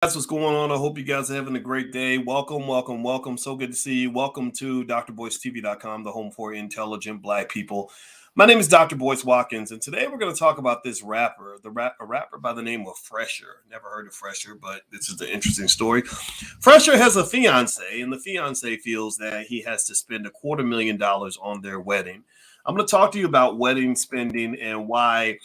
That's what's going on. I hope you guys are having a great day. Welcome, welcome, welcome. So good to see you. Welcome to drboycetv.com, the home for intelligent Black people. My name is Dr. Boyce Watkins, and today we're going to talk about this rapper, a rapper by the name of Fresher. Never heard of Fresher, but this is the interesting story. Fresher has a fiance, and the fiance feels that he has to spend $250,000 on their wedding. I'm going to talk to you about wedding spending and why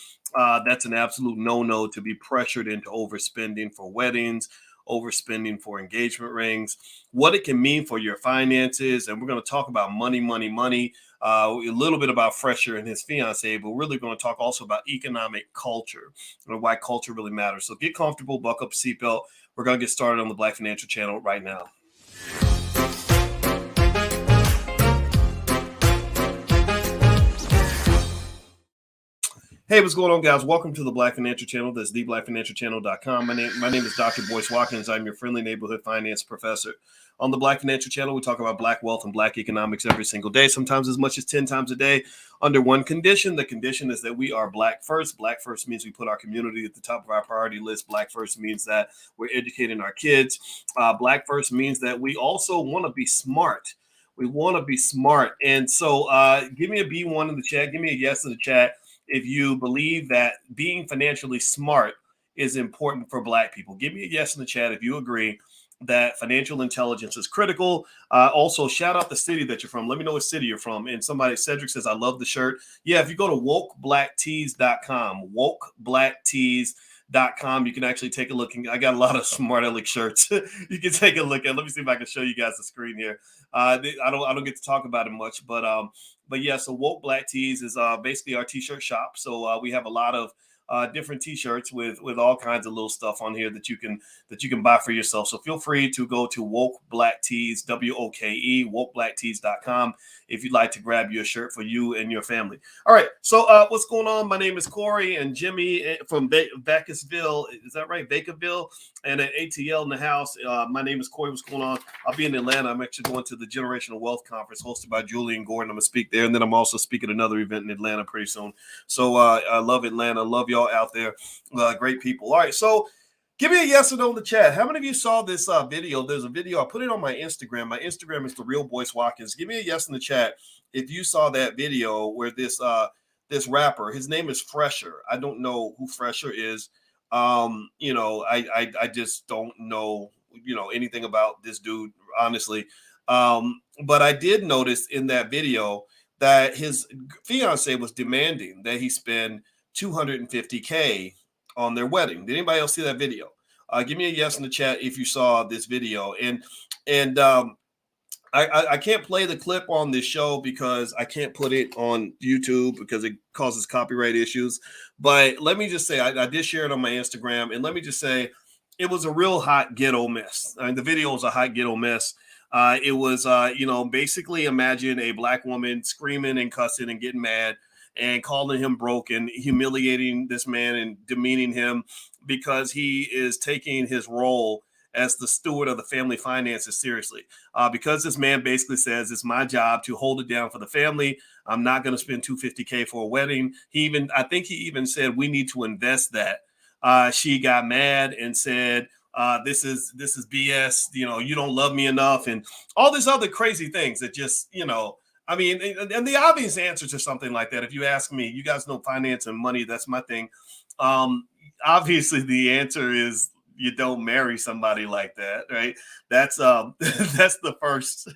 that's an absolute no-no to be pressured into overspending for weddings, overspending for engagement rings, what it can mean for your finances. And we're going to talk about money, money, money, a little bit about Fresher and his fiance, but we're really going to talk also about economic culture and why culture really matters. So get comfortable, buckle up a seatbelt. We're going to get started on the Black Financial Channel right now. Hey, what's going on, guys? Welcome to the Black Financial Channel. That's theblackfinancialchannel.com. My name is Dr. Boyce Watkins. I'm your friendly neighborhood finance professor. On the Black Financial Channel, we talk about Black wealth and Black economics every single day, sometimes as much as 10 times a day, under one condition. The condition is that we are Black first. Black first means we put our community at the top of our priority list. Black first means that we're educating our kids. Black first means that we also want to be smart. We want to be smart. And so give me a B1 in the chat. Give me a yes in the chat if you believe that being financially smart is important for Black people. Give me a yes in the chat if you agree that financial intelligence is critical. Also, shout out the city that you're from. Let me know what city you're from. And Cedric says, I love the shirt. Yeah, if you go to wokeblacktees.com, wokeblacktees.com, you can actually take a look. I got a lot of Smart Alex shirts. You can take a look at. Let me see if I can show you guys the screen here. I don't get to talk about it much, but yeah, so Woke Black Tees is basically our t-shirt shop. So we have a lot of different t-shirts with all kinds of little stuff on here that you can buy for yourself. So feel free to go to Woke Black Tees, WOKE, wokeblacktees.com if you'd like to grab your shirt for you and your family. All right, so what's going on? My name is Corey and Jimmy from Vacaville. Is that right? Vacaville, and at ATL in the house. My name is Corey. What's going on? I'll be in Atlanta. I'm actually going to the Generational Wealth Conference hosted by Julian Gordon. I'm going to speak there, and then I'm also speaking at another event in Atlanta pretty soon. So I love Atlanta. Love y'all out there. Great people. All right, so give me a yes or no in the chat. How many of you saw this video? There's a video. I put it on my Instagram. My Instagram is The Real Boyce Watkins. Give me a yes in the chat if you saw that video where this rapper, his name is Fresher. I don't know who Fresher is. I just don't know, anything about this dude, honestly. But I did notice in that video that his fiance was demanding that he spend $250K on their wedding. Did anybody else see that video? Give me a yes in the chat if you saw this video. And I can't play the clip on this show because I can't put it on YouTube because it causes copyright issues. But let me just say, I did share it on my Instagram, and let me just say, it was a real hot ghetto mess. I mean, the video was a hot ghetto mess. It was, basically imagine a Black woman screaming and cussing and getting mad and calling him broke and humiliating this man and demeaning him because he is taking his role as the steward of the family finances seriously. Because this man basically says it's my job to hold it down for the family. I'm not going to spend $250K for a wedding. I think he even said we need to invest that. She got mad and said, this is BS. You don't love me enough, and all these other crazy things that just, I mean, and the obvious answer to something like that, if you ask me, you guys know finance and money, that's my thing. Obviously, the answer is you don't marry somebody like that, right? That's that's the first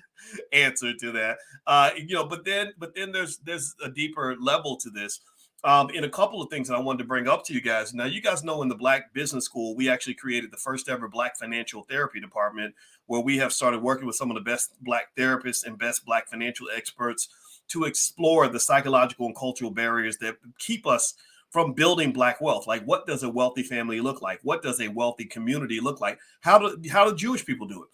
answer to that. But then there's a deeper level to this. In a couple of things that I wanted to bring up to you guys. Now, you guys know in the Black Business School, we actually created the first ever Black financial therapy department where we have started working with some of the best Black therapists and best Black financial experts to explore the psychological and cultural barriers that keep us from building Black wealth. Like, what does a wealthy family look like? What does a wealthy community look like? How do Jewish people do it?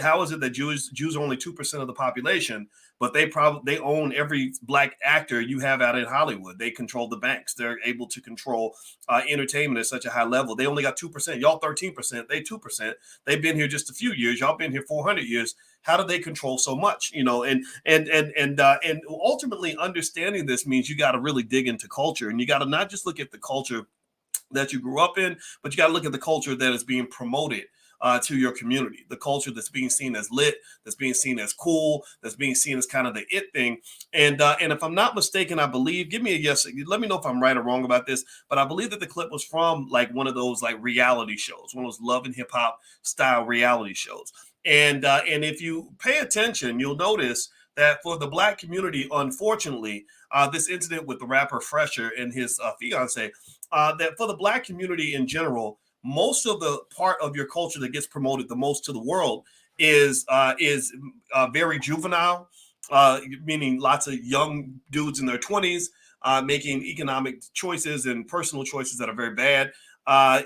How is it that Jews are only 2% of the population, but they own every Black actor you have out in Hollywood? They control the banks. They're able to control entertainment at such a high level. They only got 2%. Y'all 13%. They 2%. They've been here just a few years. Y'all been here 400 years. How do they control so much? And ultimately understanding this means you got to really dig into culture, and you got to not just look at the culture that you grew up in, but you got to look at the culture that is being promoted to your community, the culture that's being seen as lit, that's being seen as cool, that's being seen as kind of the it thing. And if I'm not mistaken, I believe, give me a yes, let me know if I'm right or wrong about this, but I believe that the clip was from like one of those like reality shows, one of those love and hip hop style reality shows. And if you pay attention, you'll notice that for the black community, unfortunately, this incident with the rapper Fresher and his fiance, that for the black community in general, most of the part of your culture that gets promoted the most to the world is very juvenile, meaning lots of young dudes in their 20s making economic choices and personal choices that are very bad.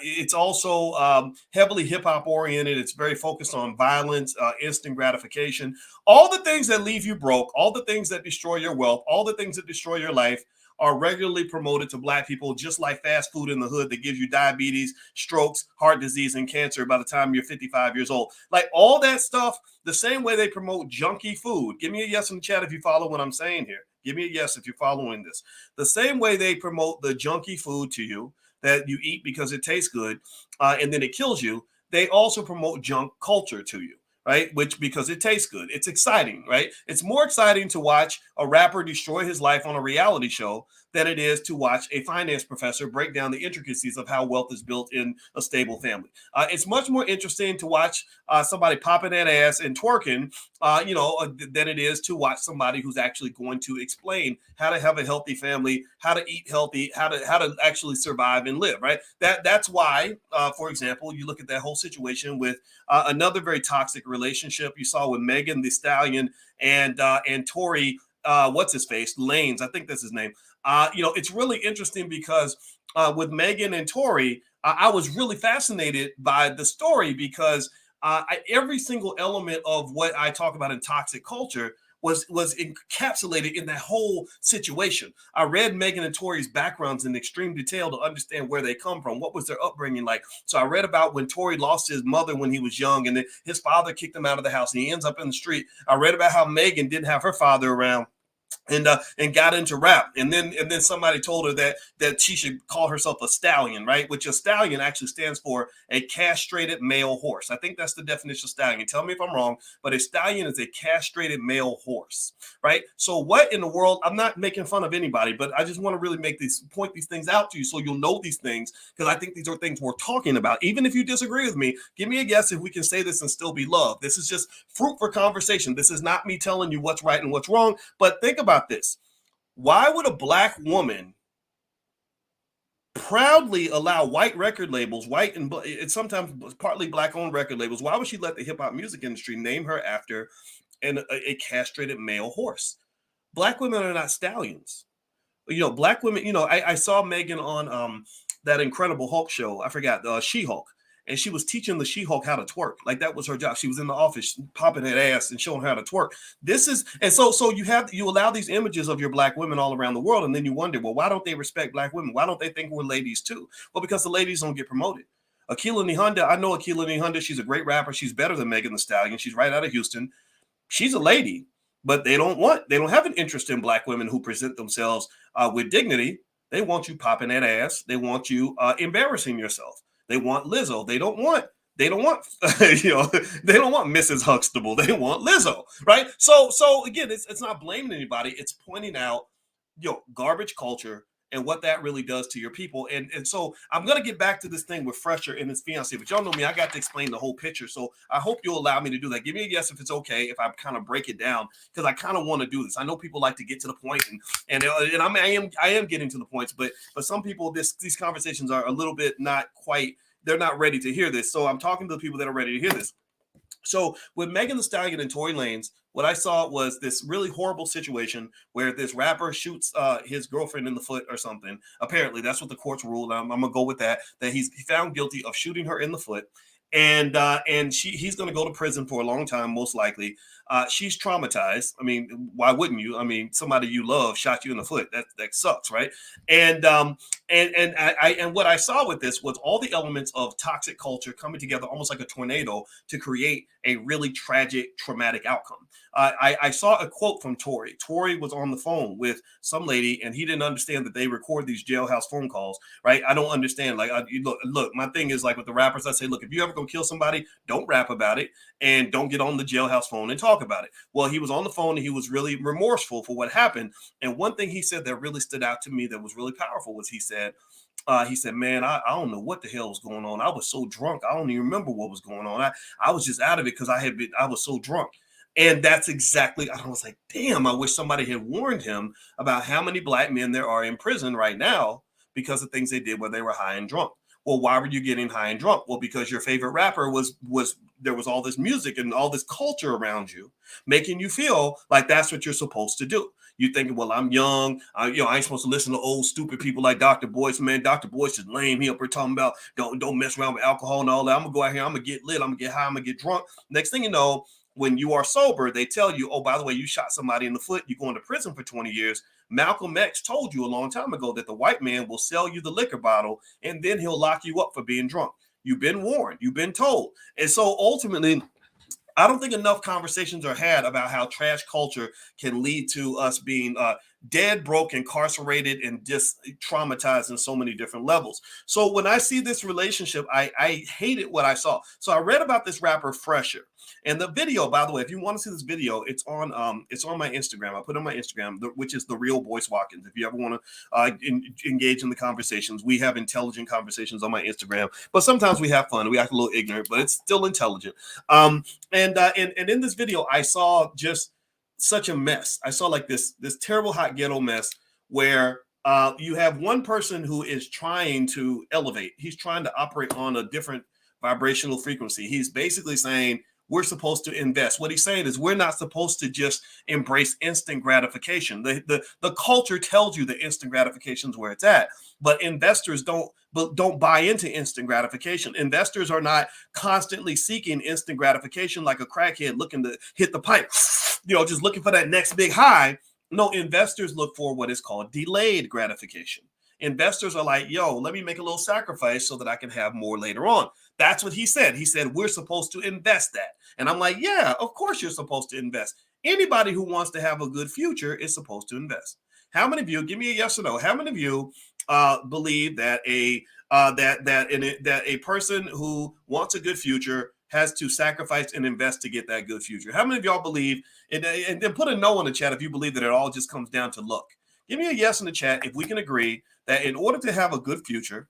It's also heavily hip hop oriented. It's very focused on violence, instant gratification, all the things that leave you broke, all the things that destroy your wealth, all the things that destroy your life are regularly promoted to black people, just like fast food in the hood that gives you diabetes, strokes, heart disease, and cancer by the time you're 55 years old. Like all that stuff, the same way they promote junky food. Give me a yes in the chat if you follow what I'm saying here. Give me a yes if you're following this. The same way they promote the junky food to you that you eat because it tastes good and then it kills you, they also promote junk culture to you, right? Which because it tastes good, it's exciting, right? It's more exciting to watch a rapper destroy his life on a reality show than it is to watch a finance professor break down the intricacies of how wealth is built in a stable family. It's much more interesting to watch somebody popping that ass and twerking, than it is to watch somebody who's actually going to explain how to have a healthy family, how to eat healthy, how to actually survive and live. Right. That's why, for example, you look at that whole situation with another very toxic relationship you saw with Megan the Stallion and Tory. What's his face? Lanes, I think that's his name. It's really interesting because with Megan and Tory, I was really fascinated by the story because every single element of what I talk about in toxic culture was encapsulated in that whole situation. I read Megan and Tory's backgrounds in extreme detail to understand where they come from, what was their upbringing like. So I read about when Tory lost his mother when he was young, and then his father kicked him out of the house, and he ends up in the street. I read about how Megan didn't have her father around and got into rap, and then somebody told her that she should call herself a stallion, right? Which a stallion actually stands for a castrated male horse. I think that's the definition of stallion. Tell me if I'm wrong, but a stallion is a castrated male horse, right? So what in the world? I'm not making fun of anybody, but I just want to really point these things out to you so you'll know these things, because I think these are things we're talking about. Even if you disagree with me, give me a guess if we can say this and still be loved. This is just fruit for conversation. This is not me telling you what's right and what's wrong, but think about this. Why would a black woman proudly allow white record labels, white and it's sometimes partly black owned record labels, why would she let the hip hop music industry name her after a castrated male horse? Black women are not stallions. Black women, I saw Megan on that Incredible Hulk show. I forgot, She-Hulk. And she was teaching the She-Hulk how to twerk. Like that was her job. She was in the office popping that ass and showing her how to twerk. This is, and so you allow these images of your black women all around the world, and then you wonder, well, why don't they respect black women? Why don't they think we're ladies too? Well, because the ladies don't get promoted. Akilah Nihonda, I know Akilah Nihonda. She's a great rapper. She's better than Megan Thee Stallion. She's right out of Houston. She's a lady, but they don't have an interest in black women who present themselves with dignity. They want you popping that ass. They want you embarrassing yourself. They want Lizzo. They don't want they don't want they don't want Mrs. Huxtable. They want Lizzo, right? So again, it's not blaming anybody. It's pointing out garbage culture and what that really does to your people. And so I'm gonna get back to this thing with Fresher and his fiance, but y'all know me, I got to explain the whole picture. So I hope you'll allow me to do that. Give me a yes if it's okay if I kind of break it down, because I kind of want to do this. I know people like to get to the point, and I am getting to the points, but some people these conversations are a little bit not quite. They're not ready to hear this. So I'm talking to the people that are ready to hear this. So with Megan Thee Stallion and Tory Lanez, what I saw was this really horrible situation where this rapper shoots his girlfriend in the foot or something. Apparently, that's what the courts ruled. I'm gonna go with that. That he found guilty of shooting her in the foot, and he's gonna go to prison for a long time, most likely. She's traumatized. I mean, why wouldn't you? I mean, somebody you love shot you in the foot. That sucks, right? And and what I saw with this was all the elements of toxic culture coming together, almost like a tornado, to create a really tragic, traumatic outcome. I saw a quote from Tori. Tori was on the phone with some lady, and he didn't understand that they record these jailhouse phone calls, right? I don't understand. Like, look, my thing is like with the rappers, I say, look, if you ever go kill somebody, don't rap about it and don't get on the jailhouse phone and talk about it. Well, he was on the phone and he was really remorseful for what happened. And one thing he said that really stood out to me that was really powerful was he said, man, I don't know what the hell was going on. I was so drunk. I don't even remember what was going on. I was just out of it because I was so drunk. And that's exactly, I was like, damn, I wish somebody had warned him about how many black men there are in prison right now because of things they did when they were high and drunk. Well, why were you getting high and drunk? Well, because your favorite rapper was there was all this music and all this culture around you, making you feel like that's what you're supposed to do. You thinking, well, I'm young, I ain't supposed to listen to old stupid people like Dr. Boyce. Man, Dr. Boyce is lame. He up here talking about don't mess around with alcohol and all that. I'm gonna go out here, I'm gonna get lit, I'm gonna get high, I'm gonna get drunk. Next thing you know, when you are sober, they tell you, oh, by the way, you shot somebody in the foot, you're going to prison for 20 years. Malcolm X told you a long time ago that the white man will sell you the liquor bottle and then he'll lock you up for being drunk. You've been warned, you've been told. And so ultimately, I don't think enough conversations are had about how trash culture can lead to us being dead, broke, incarcerated, and just traumatized in so many different levels. So when I see this relationship, I hated what I saw. So I read about this rapper Fresher, and the video, by the way, if you want to see this video, it's on my Instagram. I put it on my Instagram, which is the real Boyce Watkins. If you ever want to engage in the conversations, we have intelligent conversations on my Instagram, but sometimes we have fun. We act a little ignorant, but it's still intelligent. And in this video, I saw just such a mess. I saw like this terrible hot ghetto mess where you have one person who is trying to elevate. He's trying to operate on a different vibrational frequency. He's basically saying we're supposed to invest. What he's saying is we're not supposed to just embrace instant gratification. The culture tells you that instant gratification is where it's at, but investors don't buy into instant gratification. Investors are not constantly seeking instant gratification like a crackhead looking to hit the pipe, just looking for that next big high. No, investors look for what is called delayed gratification. Investors are like, yo, let me make a little sacrifice so that I can have more later on. That's what he said. He said, we're supposed to invest that. And I'm like, yeah, of course you're supposed to invest. Anybody who wants to have a good future is supposed to invest. How many of you, give me a yes or no, how many of you believe that that a person who wants a good future has to sacrifice and invest to get that good future? How many of y'all believe, and then put a no in the chat if you believe that it all just comes down to luck. Give me a yes in the chat if we can agree that in order to have a good future,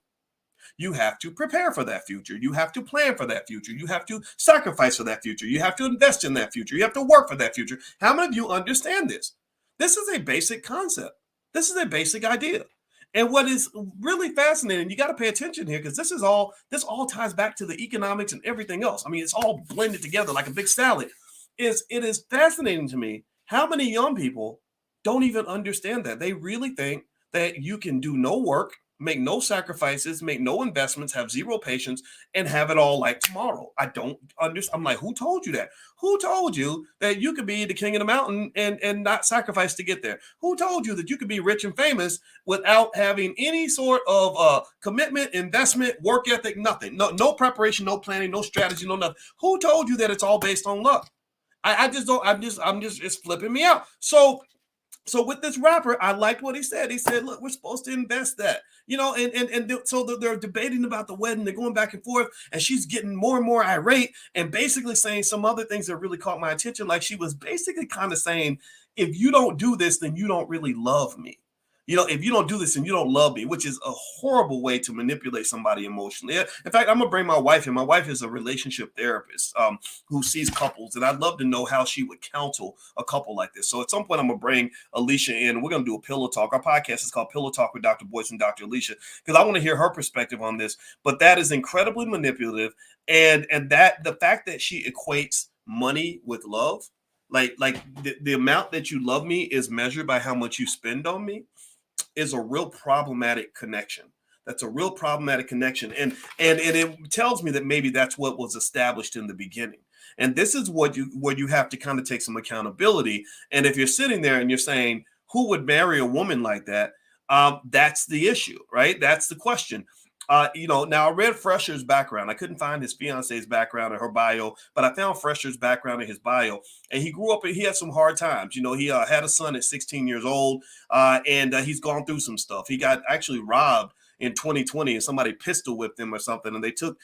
you have to prepare for that future. You have to plan for that future. You have to sacrifice for that future. You have to invest in that future. You have to work for that future. How many of you understand this? This is a basic concept. This is a basic idea. And what is really fascinating, you got to pay attention here because this all ties back to the economics and everything else. I mean, it's all blended together like a big salad. It is fascinating to me how many young people don't even understand that. They really think that you can do no work, make no sacrifices, make no investments, have zero patience, and have it all like tomorrow. I don't understand. I'm like, who told you that? Who told you that you could be the king of the mountain and not sacrifice to get there? Who told you that you could be rich and famous without having any sort of commitment, investment, work ethic, nothing? No preparation, no planning, no strategy, no nothing. Who told you that it's all based on luck? I just don't, it's flipping me out. So with this rapper, I liked what he said. He said, look, we're supposed to invest that, so they're debating about the wedding. They're going back and forth, and she's getting more and more irate and basically saying some other things that really caught my attention. Like she was basically kind of saying, if you don't do this, then you don't really love me. If you don't do this and you don't love me, which is a horrible way to manipulate somebody emotionally. In fact, I'm going to bring my wife in. My wife is a relationship therapist who sees couples, and I'd love to know how she would counsel a couple like this. So at some point, I'm going to bring Alicia in. We're going to do a pillow talk. Our podcast is called Pillow Talk with Dr. Boyce and Dr. Alicia, because I want to hear her perspective on this. But that is incredibly manipulative. And that the fact that she equates money with love, like the amount that you love me is measured by how much you spend on me, is a real problematic connection. That's a real problematic connection. And it tells me that maybe that's what was established in the beginning. And this is what you where you have to kind of take some accountability. And if you're sitting there and you're saying, who would marry a woman like that? That's the issue, right? That's the question. Now I read Fresher's background. I couldn't find his fiance's background or her bio, but I found Fresher's background in his bio. And he grew up and he had some hard times. He had a son at 16 years old, and he's gone through some stuff. He got actually robbed in 2020, and somebody pistol whipped him or something, and they took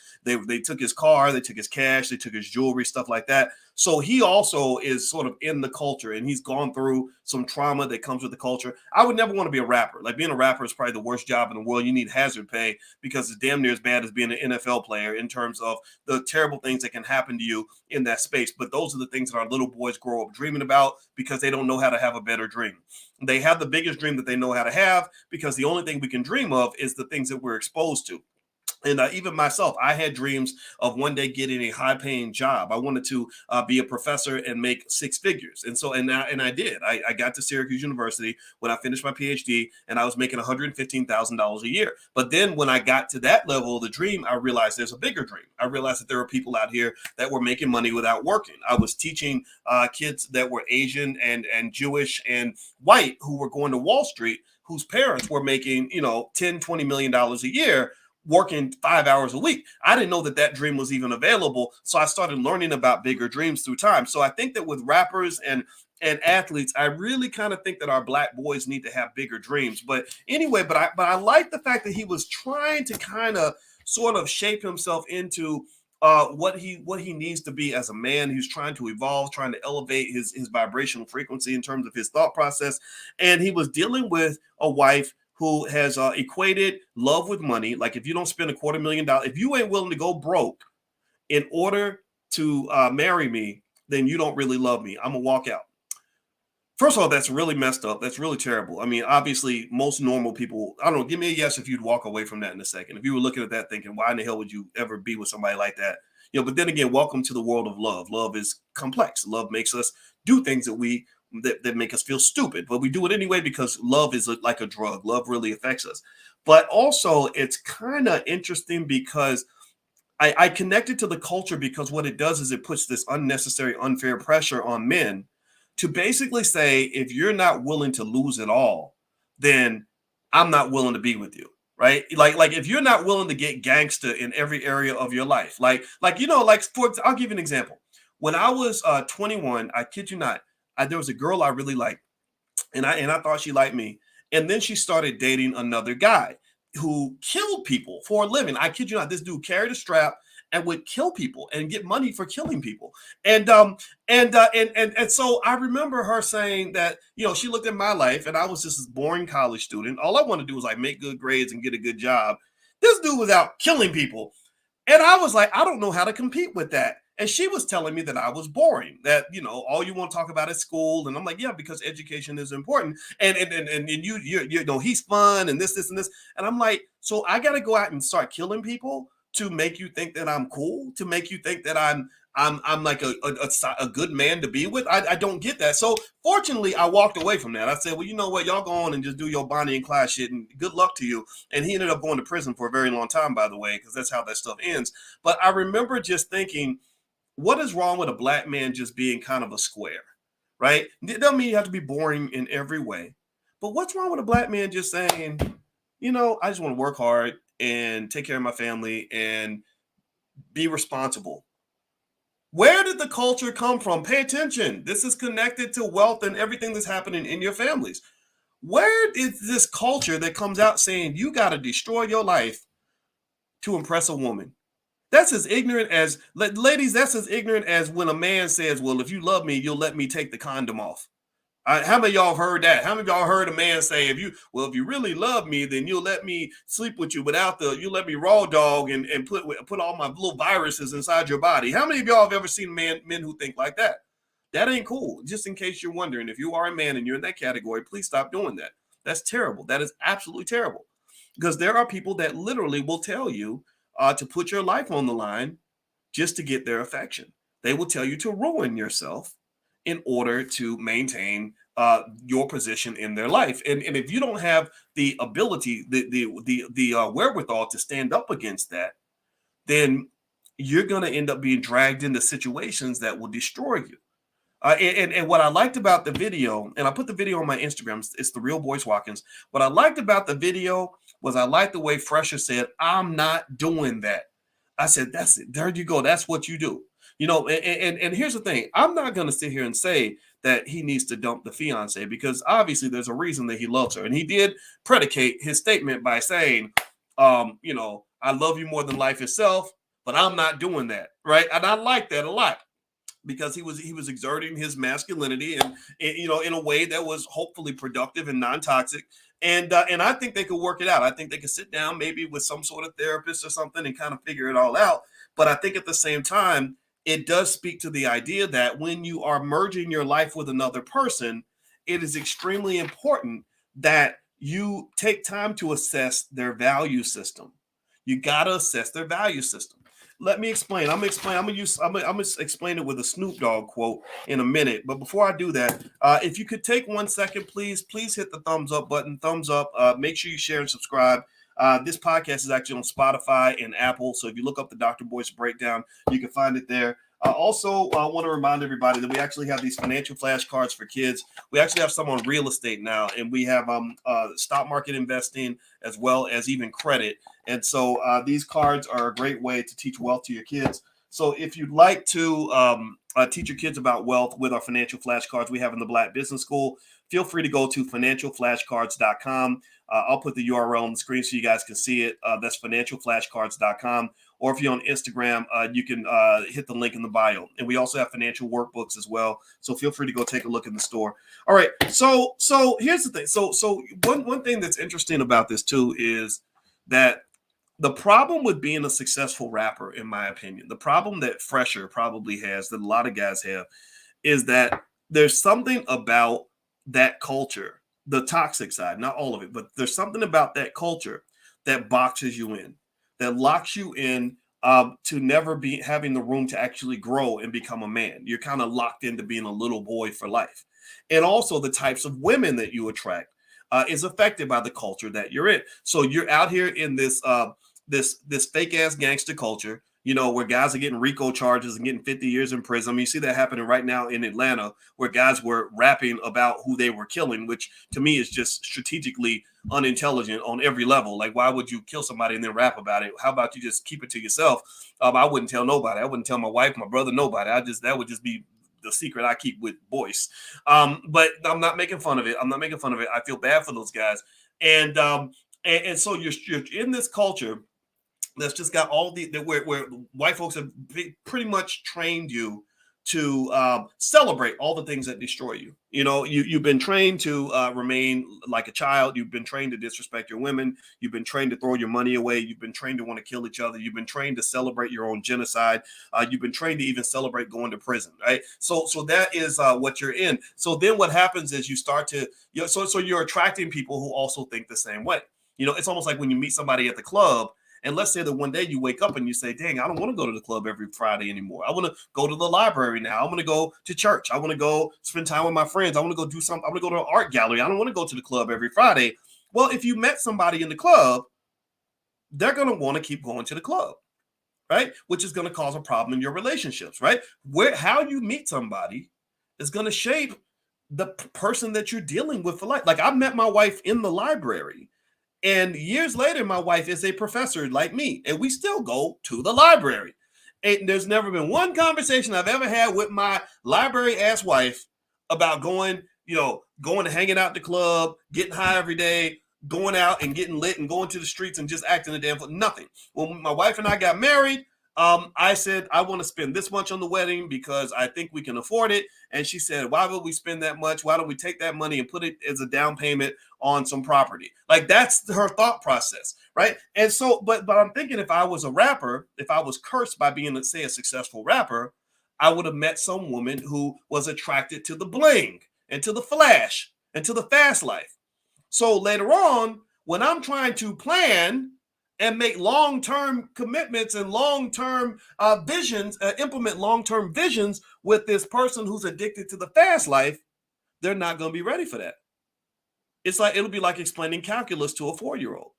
his car, they took his cash, they took his jewelry, stuff like that. So he also is sort of in the culture, and he's gone through some trauma that comes with the culture. I would never want to be a rapper. Like, being a rapper is probably the worst job in the world. You need hazard pay because it's damn near as bad as being an NFL player in terms of the terrible things that can happen to you in that space. But those are the things that our little boys grow up dreaming about because they don't know how to have a better dream. They have the biggest dream that they know how to have because the only thing we can dream of is the things that we're exposed to. And even myself, I had dreams of one day getting a high-paying job. I wanted to be a professor and make six figures, and I did. I got to Syracuse University when I finished my PhD, and I was making $115,000 a year. But then when I got to that level of the dream, I realized there's a bigger dream. I realized that there were people out here that were making money without working. I was teaching kids that were Asian and Jewish and white who were going to Wall Street, whose parents were making 10-20 million dollars a year, working 5 hours a week. I didn't know that that dream was even available. So I started learning about bigger dreams through time. So I think that with rappers and athletes, I really kind of think that our black boys need to have bigger dreams. But anyway, but I like the fact that he was trying to kind of sort of shape himself into what he needs to be as a man who's trying to evolve, trying to elevate his vibrational frequency in terms of his thought process. And he was dealing with a wife who has equated love with money. Like, if you don't spend $250,000, if you ain't willing to go broke in order to marry me, then you don't really love me. I'm gonna walk out. First of all, that's really messed up. That's really terrible. I mean, obviously, most normal people, I don't know, give me a yes if you'd walk away from that in a second. If you were looking at that thinking, why in the hell would you ever be with somebody like that? But then again, welcome to the world of love. Love is complex. Love makes us do things that make us feel stupid, but we do it anyway because love is like a drug. Love really affects us. But also, it's kind of interesting because I connected to the culture because what it does is it puts this unnecessary, unfair pressure on men to basically say, if you're not willing to lose it all, then I'm not willing to be with you. Right. Like if you're not willing to get gangster in every area of your life, I'll give you an example. When I was 21, I kid you not, there was a girl I really liked, and I thought she liked me. And then she started dating another guy who killed people for a living. I kid you not, this dude carried a strap and would kill people and get money for killing people. And so I remember her saying that, she looked at my life and I was just this boring college student. All I wanted to do was like make good grades and get a good job. This dude was out killing people. And I was like, I don't know how to compete with that. And she was telling me that I was boring, that, all you want to talk about is school. And I'm like, yeah, because education is important. And he's fun and this, and this. And I'm like, so I got to go out and start killing people to make you think that I'm cool, to make you think that I'm like a good man to be with. I don't get that. So fortunately, I walked away from that. I said, well, you know what? Y'all go on and just do your Bonnie and Clyde shit, and good luck to you. And he ended up going to prison for a very long time, by the way, because that's how that stuff ends. But I remember just thinking, what is wrong with a black man just being kind of a square, right? It doesn't mean you have to be boring in every way. But what's wrong with a black man just saying, I just want to work hard and take care of my family and be responsible? Where did the culture come from? Pay attention. This is connected to wealth and everything that's happening in your families. Where is this culture that comes out saying you got to destroy your life to impress a woman? That's as ignorant as, ladies, that's as ignorant as when a man says, well, if you love me, you'll let me take the condom off. How many of y'all have heard that? How many of y'all heard a man say, if you really love me, then you'll let me sleep with you you let me raw dog and put all my little viruses inside your body? How many of y'all have ever seen men who think like that? That ain't cool. Just in case you're wondering, if you are a man and you're in that category, please stop doing that. That's terrible. That is absolutely terrible. Because there are people that literally will tell you to put your life on the line just to get their affection. They will tell you to ruin yourself in order to maintain your position in their life. And if you don't have the ability, the wherewithal to stand up against that, then you're going to end up being dragged into situations that will destroy you. And what I liked about the video, and I put the video on my Instagram, it's the real Boyce Watkins. What I liked about the video was I liked the way Fresher said, "I'm not doing that." I said, "That's it. There you go. That's what you do." And here's the thing. I'm not going to sit here and say that he needs to dump the fiance, because obviously there's a reason that he loves her. And he did predicate his statement by saying, I love you more than life itself, but I'm not doing that. Right. And I like that a lot, because he was exerting his masculinity and in a way that was hopefully productive and non-toxic. And I think they could work it out. I think they could sit down maybe with some sort of therapist or something and kind of figure it all out. But I think at the same time, it does speak to the idea that when you are merging your life with another person, it is extremely important that you take time to assess their value system. You got to assess their value system. Let me explain. I'm gonna explain it with a Snoop Dogg quote in a minute. But before I do that, if you could take 1 second, please hit the thumbs up button. Thumbs up. Make sure you share and subscribe. This podcast is actually on Spotify and Apple. So if you look up the Dr. Boyce Breakdown, you can find it there. Also, I want to remind everybody that we actually have these financial flashcards for kids. We actually have some on real estate now, and we have stock market investing as well as even credit. And so these cards are a great way to teach wealth to your kids. So if you'd like to teach your kids about wealth with our financial flashcards we have in the Black Business School, feel free to go to financialflashcards.com. I'll put the URL on the screen so you guys can see it. That's financialflashcards.com. Or if you're on Instagram, you can hit the link in the bio. And we also have financial workbooks as well. So feel free to go take a look in the store. All right. So here's the thing. So one thing that's interesting about this too is that the problem with being a successful rapper, in my opinion, the problem that Fresher probably has, that a lot of guys have, is that there's something about that culture, the toxic side, not all of it, but there's something about that culture that boxes you in, that locks you in to never be having the room to actually grow and become a man. You're kind of locked into being a little boy for life. And also the types of women that you attract is affected by the culture that you're in. So you're out here in this this fake ass gangster culture, where guys are getting RICO charges and getting 50 years in prison. I mean, you see that happening right now in Atlanta, where guys were rapping about who they were killing, which to me is just strategically unintelligent on every level. Like, why would you kill somebody and then rap about it? How about you just keep it to yourself? I wouldn't tell nobody. I wouldn't tell my wife, my brother, nobody. That would just be the secret I keep with Boyce. But I'm not making fun of it. I feel bad for those guys. And so you're in this culture that's just got all where white folks have pretty much trained you to celebrate all the things that destroy you. You've been trained to remain like a child. You've been trained to disrespect your women. You've been trained to throw your money away. You've been trained to want to kill each other. You've been trained to celebrate your own genocide. You've been trained to even celebrate going to prison, right? So that is what you're in. So then what happens is you start to, so you're attracting people who also think the same way. It's almost like when you meet somebody at the club. And let's say that one day you wake up and you say, dang, I don't want to go to the club every Friday anymore. I want to go to the library now. I want to go to church. I want to go spend time with my friends. I want to go do something. I want to go to an art gallery. I don't want to go to the club every Friday. Well, if you met somebody in the club, they're going to want to keep going to the club, right? Which is going to cause a problem in your relationships, right? How you meet somebody is going to shape the person that you're dealing with for life. Like, I met my wife in the library. And years later, my wife is a professor like me, and we still go to the library. And there's never been one conversation I've ever had with my library ass wife about going and hanging out at the club, getting high every day, going out and getting lit and going to the streets and just acting a damn fool. Nothing. When my wife and I got married, I said, I want to spend this much on the wedding because I think we can afford it. And she said, why would we spend that much? Why don't we take that money and put it as a down payment on some property? Like, that's her thought process, right? And so, but I'm thinking, if I was a rapper, if I was cursed by being, let's say, a successful rapper, I would have met some woman who was attracted to the bling and to the flash and to the fast life. So later on, when I'm trying to plan and make long-term commitments and long-term visions, implement long-term visions with this person who's addicted to the fast life, they're not going to be ready for that. It's like it'll be like explaining calculus to a 4-year-old.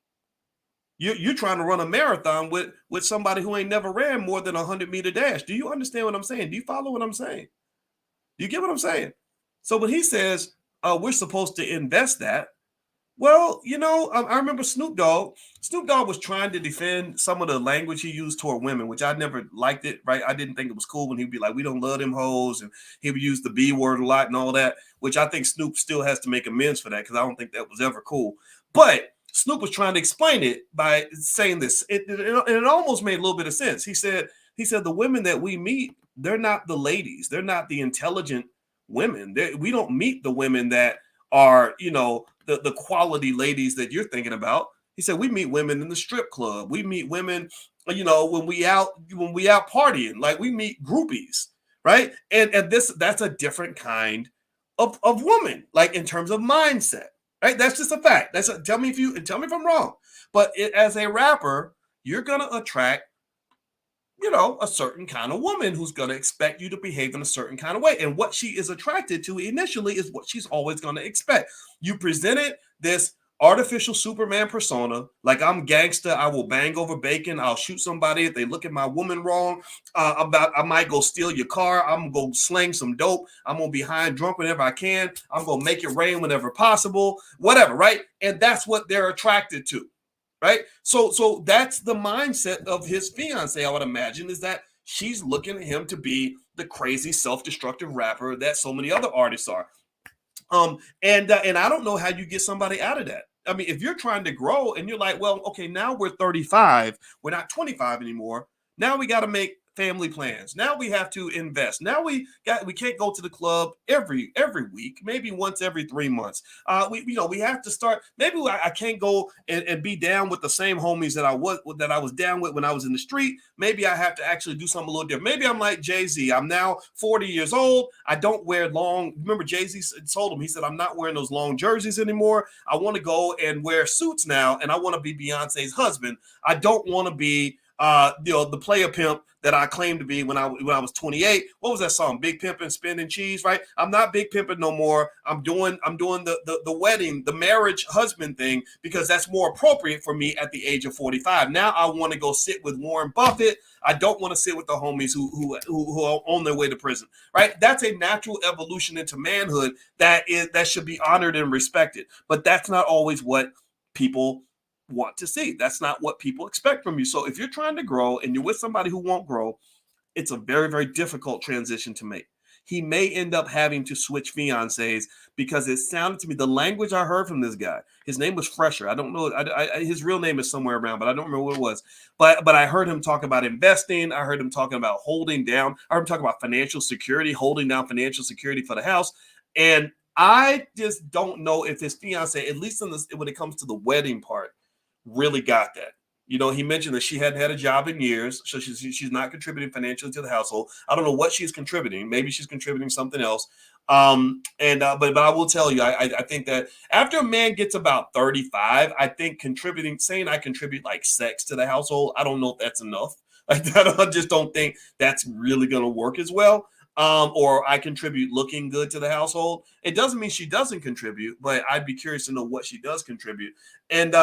You're trying to run a marathon with somebody who ain't never ran more than a 100-meter dash. Do you understand what I'm saying? Do you follow what I'm saying? Do you get what I'm saying? So when he says we're supposed to invest that, well, I remember Snoop Dogg. Snoop Dogg was trying to defend some of the language he used toward women, which I never liked it, right? I didn't think it was cool when he'd be like, we don't love them hoes. And he would use the B word a lot and all that, which I think Snoop still has to make amends for that because I don't think that was ever cool. But Snoop was trying to explain it by saying this. It almost made a little bit of sense. He said the women that we meet, they're not the ladies. They're not the intelligent women. We don't meet the women that are, the quality ladies that you're thinking about. He said we meet women in the strip club. We meet women, when we out partying, like we meet groupies, right? And that's a different kind of woman, like in terms of mindset, right? That's just a fact. Tell me if I'm wrong. But as a rapper, you're gonna attract a certain kind of woman who's going to expect you to behave in a certain kind of way. And what she is attracted to initially is what she's always going to expect. You presented this artificial Superman persona, like I'm gangster, I will bang over bacon, I'll shoot somebody if they look at my woman wrong. I might go steal your car, I'm going to go sling some dope, I'm going to be high and drunk whenever I can, I'm going to make it rain whenever possible, whatever, right? And that's what they're attracted to. Right. So that's the mindset of his fiance, I would imagine, is that she's looking at him to be the crazy self-destructive rapper that so many other artists are. And I don't know how you get somebody out of that. I mean, if you're trying to grow and you're like, well, okay, now we're 35, we're not 25 anymore. Now we got to make family plans. Now we have to invest. Now we can't go to the club every week, maybe once every 3 months. We have to start. Maybe I can't go and be down with the same homies that I was down with when I was in the street. Maybe I have to actually do something a little different. Maybe I'm like Jay-Z. I'm now 40 years old. I don't wear long. Remember Jay-Z told him, he said, I'm not wearing those long jerseys anymore. I want to go and wear suits now, and I want to be Beyonce's husband. I don't want to be the player pimp that I claimed to be when I was 28. What was that song? Big Pimpin' Spinning Cheese, right? I'm not big pimping no more. I'm doing the wedding, the marriage husband thing because that's more appropriate for me at the age of 45. Now I want to go sit with Warren Buffett. I don't want to sit with the homies who are on their way to prison, right? That's a natural evolution into manhood that should be honored and respected. But that's not always what people want to see. That's not what people expect from you. So if you're trying to grow and you're with somebody who won't grow, it's a very, very difficult transition to make. He may end up having to switch fiancés because it sounded to me, the language I heard from this guy, his name was Fresher. I don't know. His real name is somewhere around, but I don't remember what it was. But I heard him talk about investing. I heard him talking about holding down. I heard him talking about financial security, holding down financial security for the house. And I just don't know if his fiance, at least when it comes to the wedding part, really got that. He mentioned that she hadn't had a job in years, so she's not contributing financially to the household. I don't know what she's contributing. Maybe she's contributing something else. But I will tell you, I think that after a man gets about 35, I think saying I contribute like sex to the household, I don't know if that's enough. Like that, I just don't think that's really going to work as well. Or I contribute looking good to the household. It doesn't mean she doesn't contribute, but I'd be curious to know what she does contribute. And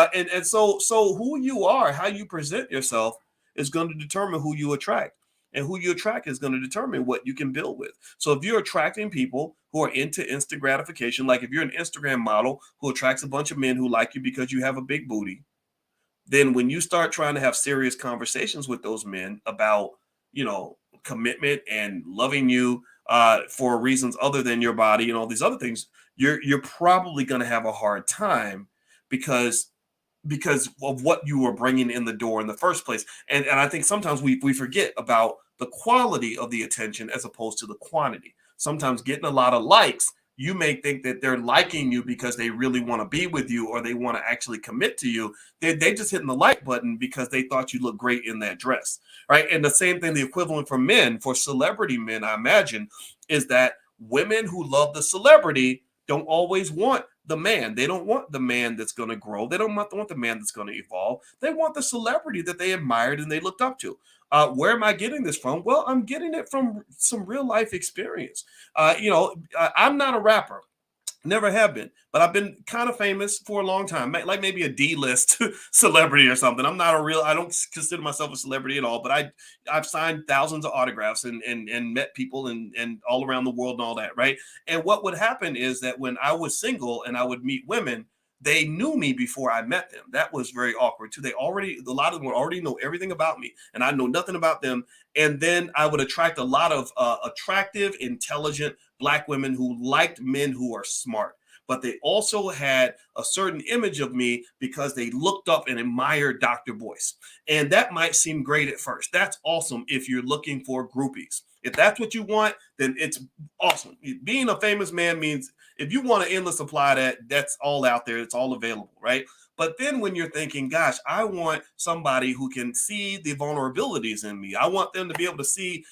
so who you are, how you present yourself is going to determine who you attract. And who you attract is going to determine what you can build with. So if you're attracting people who are into instant gratification, like if you're an Instagram model who attracts a bunch of men who like you because you have a big booty, then when you start trying to have serious conversations with those men about, commitment and loving you for reasons other than your body and all these other things, you're probably going to have a hard time because of what you were bringing in the door in the first place. And I think sometimes we forget about the quality of the attention as opposed to the quantity. Sometimes getting a lot of likes, you may think that they're liking you because they really want to be with you or they want to actually commit to you. They just hitting the like button because they thought you looked great in that dress, right? And the same thing, the equivalent for men, for celebrity men, I imagine, is that women who love the celebrity don't always want the man. They don't want the man that's going to grow. They don't want the man that's going to evolve. They want the celebrity that they admired and they looked up to. Where am I getting this from? Well, I'm getting it from some real life experience. I'm not a rapper. Never have been, but I've been kind of famous for a long time, like maybe a D-list celebrity or something. I'm not a real, I don't consider myself a celebrity at all, but I've signed thousands of autographs and met people and all around the world and all that, right? And what would happen is that when I was single and I would meet women, they knew me before I met them. That was very awkward too. A lot of them would already know everything about me, and I know nothing about them. And then I would attract a lot of attractive, intelligent Black women who liked men who are smart, but they also had a certain image of me because they looked up and admired Dr. Boyce. And that might seem great at first. That's awesome if you're looking for groupies. If that's what you want, then it's awesome. Being a famous man means if you want an endless supply, that's all out there, it's all available, right? But then when you're thinking, gosh, I want somebody who can see the vulnerabilities in me. I want them to be able to see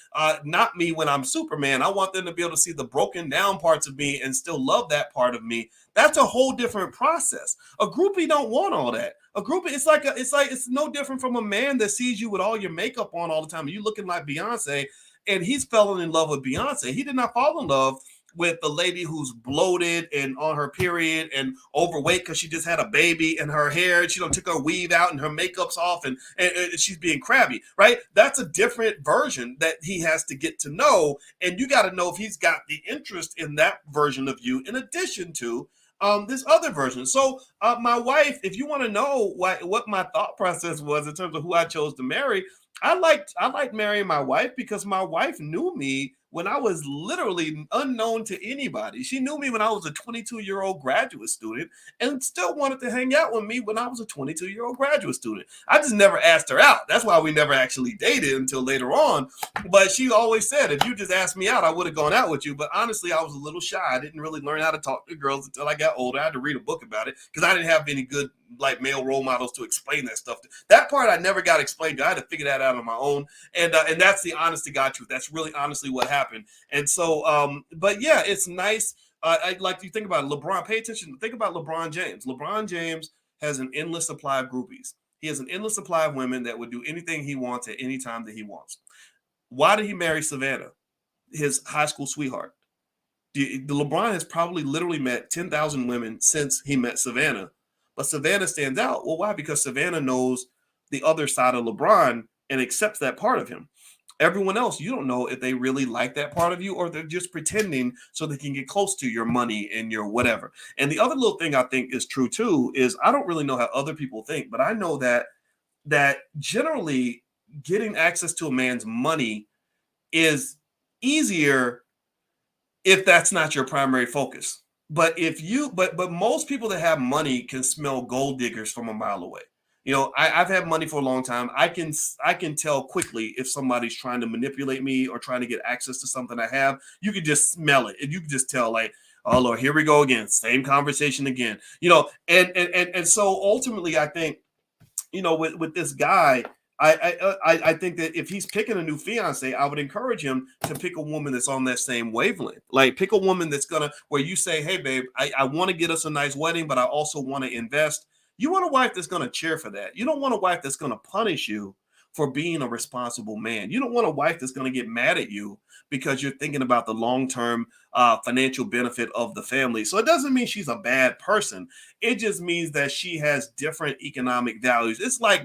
not me when I'm Superman. I want them to be able to see the broken down parts of me and still love that part of me. That's a whole different process. A groupie don't want all that. A groupie, it's no different from a man that sees you with all your makeup on all the time. You looking like Beyonce, and he's fallen in love with Beyonce. He did not fall in love with the lady who's bloated and on her period and overweight because she just had a baby and her hair, she don't took her weave out and her makeup's off and she's being crabby, right? That's a different version that he has to get to know. And you got to know if he's got the interest in that version of you in addition to this other version. So my wife, if you want to know what my thought process was in terms of who I chose to marry, I liked marrying my wife because my wife knew me when I was literally unknown to anybody. She knew me when I was a 22-year-old graduate student and still wanted to hang out with me when I was a 22-year-old graduate student. I just never asked her out. That's why we never actually dated until later on. But she always said, if you just asked me out, I would have gone out with you. But honestly, I was a little shy. I didn't really learn how to talk to girls until I got older. I had to read a book about it because I didn't have any good like male role models to explain that stuff. That part I never got explained. I had to figure that out on my own. And that's the honest to God truth. That's really honestly what happened. And so, but yeah, it's nice. I like you think about it. LeBron. Pay attention. Think about LeBron James. LeBron James has an endless supply of groupies. He has an endless supply of women that would do anything he wants at any time that he wants. Why did he marry Savannah, his high school sweetheart? The LeBron has probably literally met 10,000 women since he met Savannah, but Savannah stands out. Well, why? Because Savannah knows the other side of LeBron and accepts that part of him. Everyone else, you don't know if they really like that part of you or they're just pretending so they can get close to your money and your whatever. And the other little thing I think is true too is I don't really know how other people think, but I know that generally getting access to a man's money is easier if that's not your primary focus. But if you but most people that have money can smell gold diggers from a mile away. You know, I've had money for a long time. I can tell quickly if somebody's trying to manipulate me or trying to get access to something I have. You can just smell it, and you can just tell like, oh Lord, here we go again, same conversation again. You know, and so ultimately, I think with this guy, I think that if he's picking a new fiance, I would encourage him to pick a woman that's on that same wavelength. Like pick a woman that's gonna where you say, hey babe, I want to get us a nice wedding, but I also want to invest. You want a wife that's gonna cheer for that. You don't want a wife that's gonna punish you for being a responsible man. You don't want a wife that's gonna get mad at you because you're thinking about the long-term financial benefit of the family. So it doesn't mean she's a bad person. It just means that she has different economic values. It's like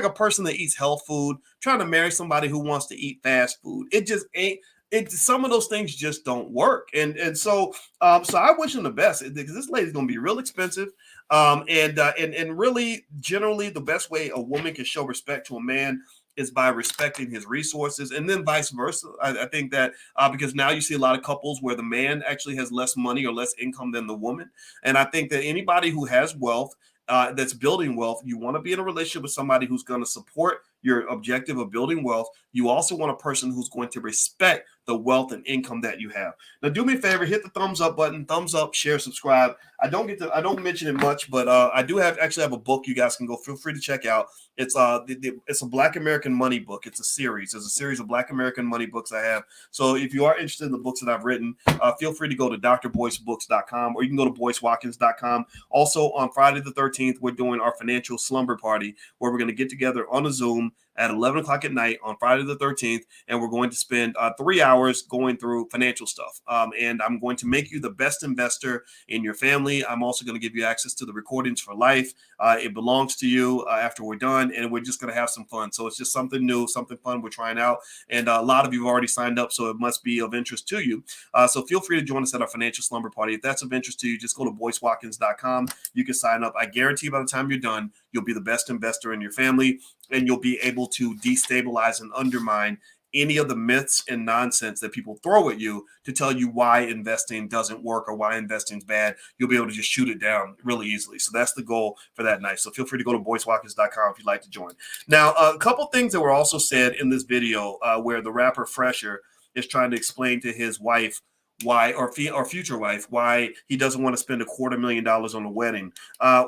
a person that eats health food trying to marry somebody who wants to eat fast food. It just ain't. Some of those things just don't work, so I wish him the best because this lady's gonna be real expensive, and really generally the best way a woman can show respect to a man is by respecting his resources, and then vice versa. I think that because now you see a lot of couples where the man actually has less money or less income than the woman, and I think that anybody who has wealth, that's building wealth, you want to be in a relationship with somebody who's going to support your objective of building wealth. You also want a person who's going to respect the wealth and income that you have. Now, do me a favor, hit the thumbs up button, thumbs up, share, subscribe. I don't mention it much, but I do actually have a book you guys can go feel free to check out. It's it's a Black American money book. It's a series. There's a series of Black American money books I have. So if you are interested in the books that I've written, feel free to go to drboycebooks.com or you can go to boycewatkins.com. Also on Friday the 13th, we're doing our financial slumber party where we're going to get together on a Zoom at 11 o'clock at night on Friday the 13th, and we're going to spend 3 hours going through financial stuff. And I'm going to make you the best investor in your family. I'm also going to give you access to the recordings for life. It belongs to you after we're done, and we're just going to have some fun. So it's just something new, something fun we're trying out. And a lot of you have already signed up, so it must be of interest to you. So feel free to join us at our financial slumber party. If that's of interest to you, just go to boycewatkins.com. You can sign up. I guarantee by the time you're done, you'll be the best investor in your family, and you'll be able to destabilize and undermine any of the myths and nonsense that people throw at you to tell you why investing doesn't work or why investing's bad. You'll be able to just shoot it down really easily. So that's the goal for that night. So feel free to go to boycewatkins.com if you'd like to join. Now, a couple things that were also said in this video where the rapper Fresher is trying to explain to his wife why, or future wife, why he doesn't want to spend $250,000 on a wedding. I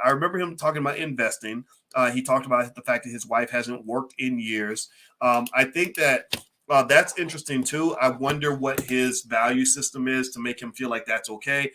remember him talking about investing. He talked about the fact that his wife hasn't worked in years. I think that that's interesting too. I wonder what his value system is to make him feel like that's okay.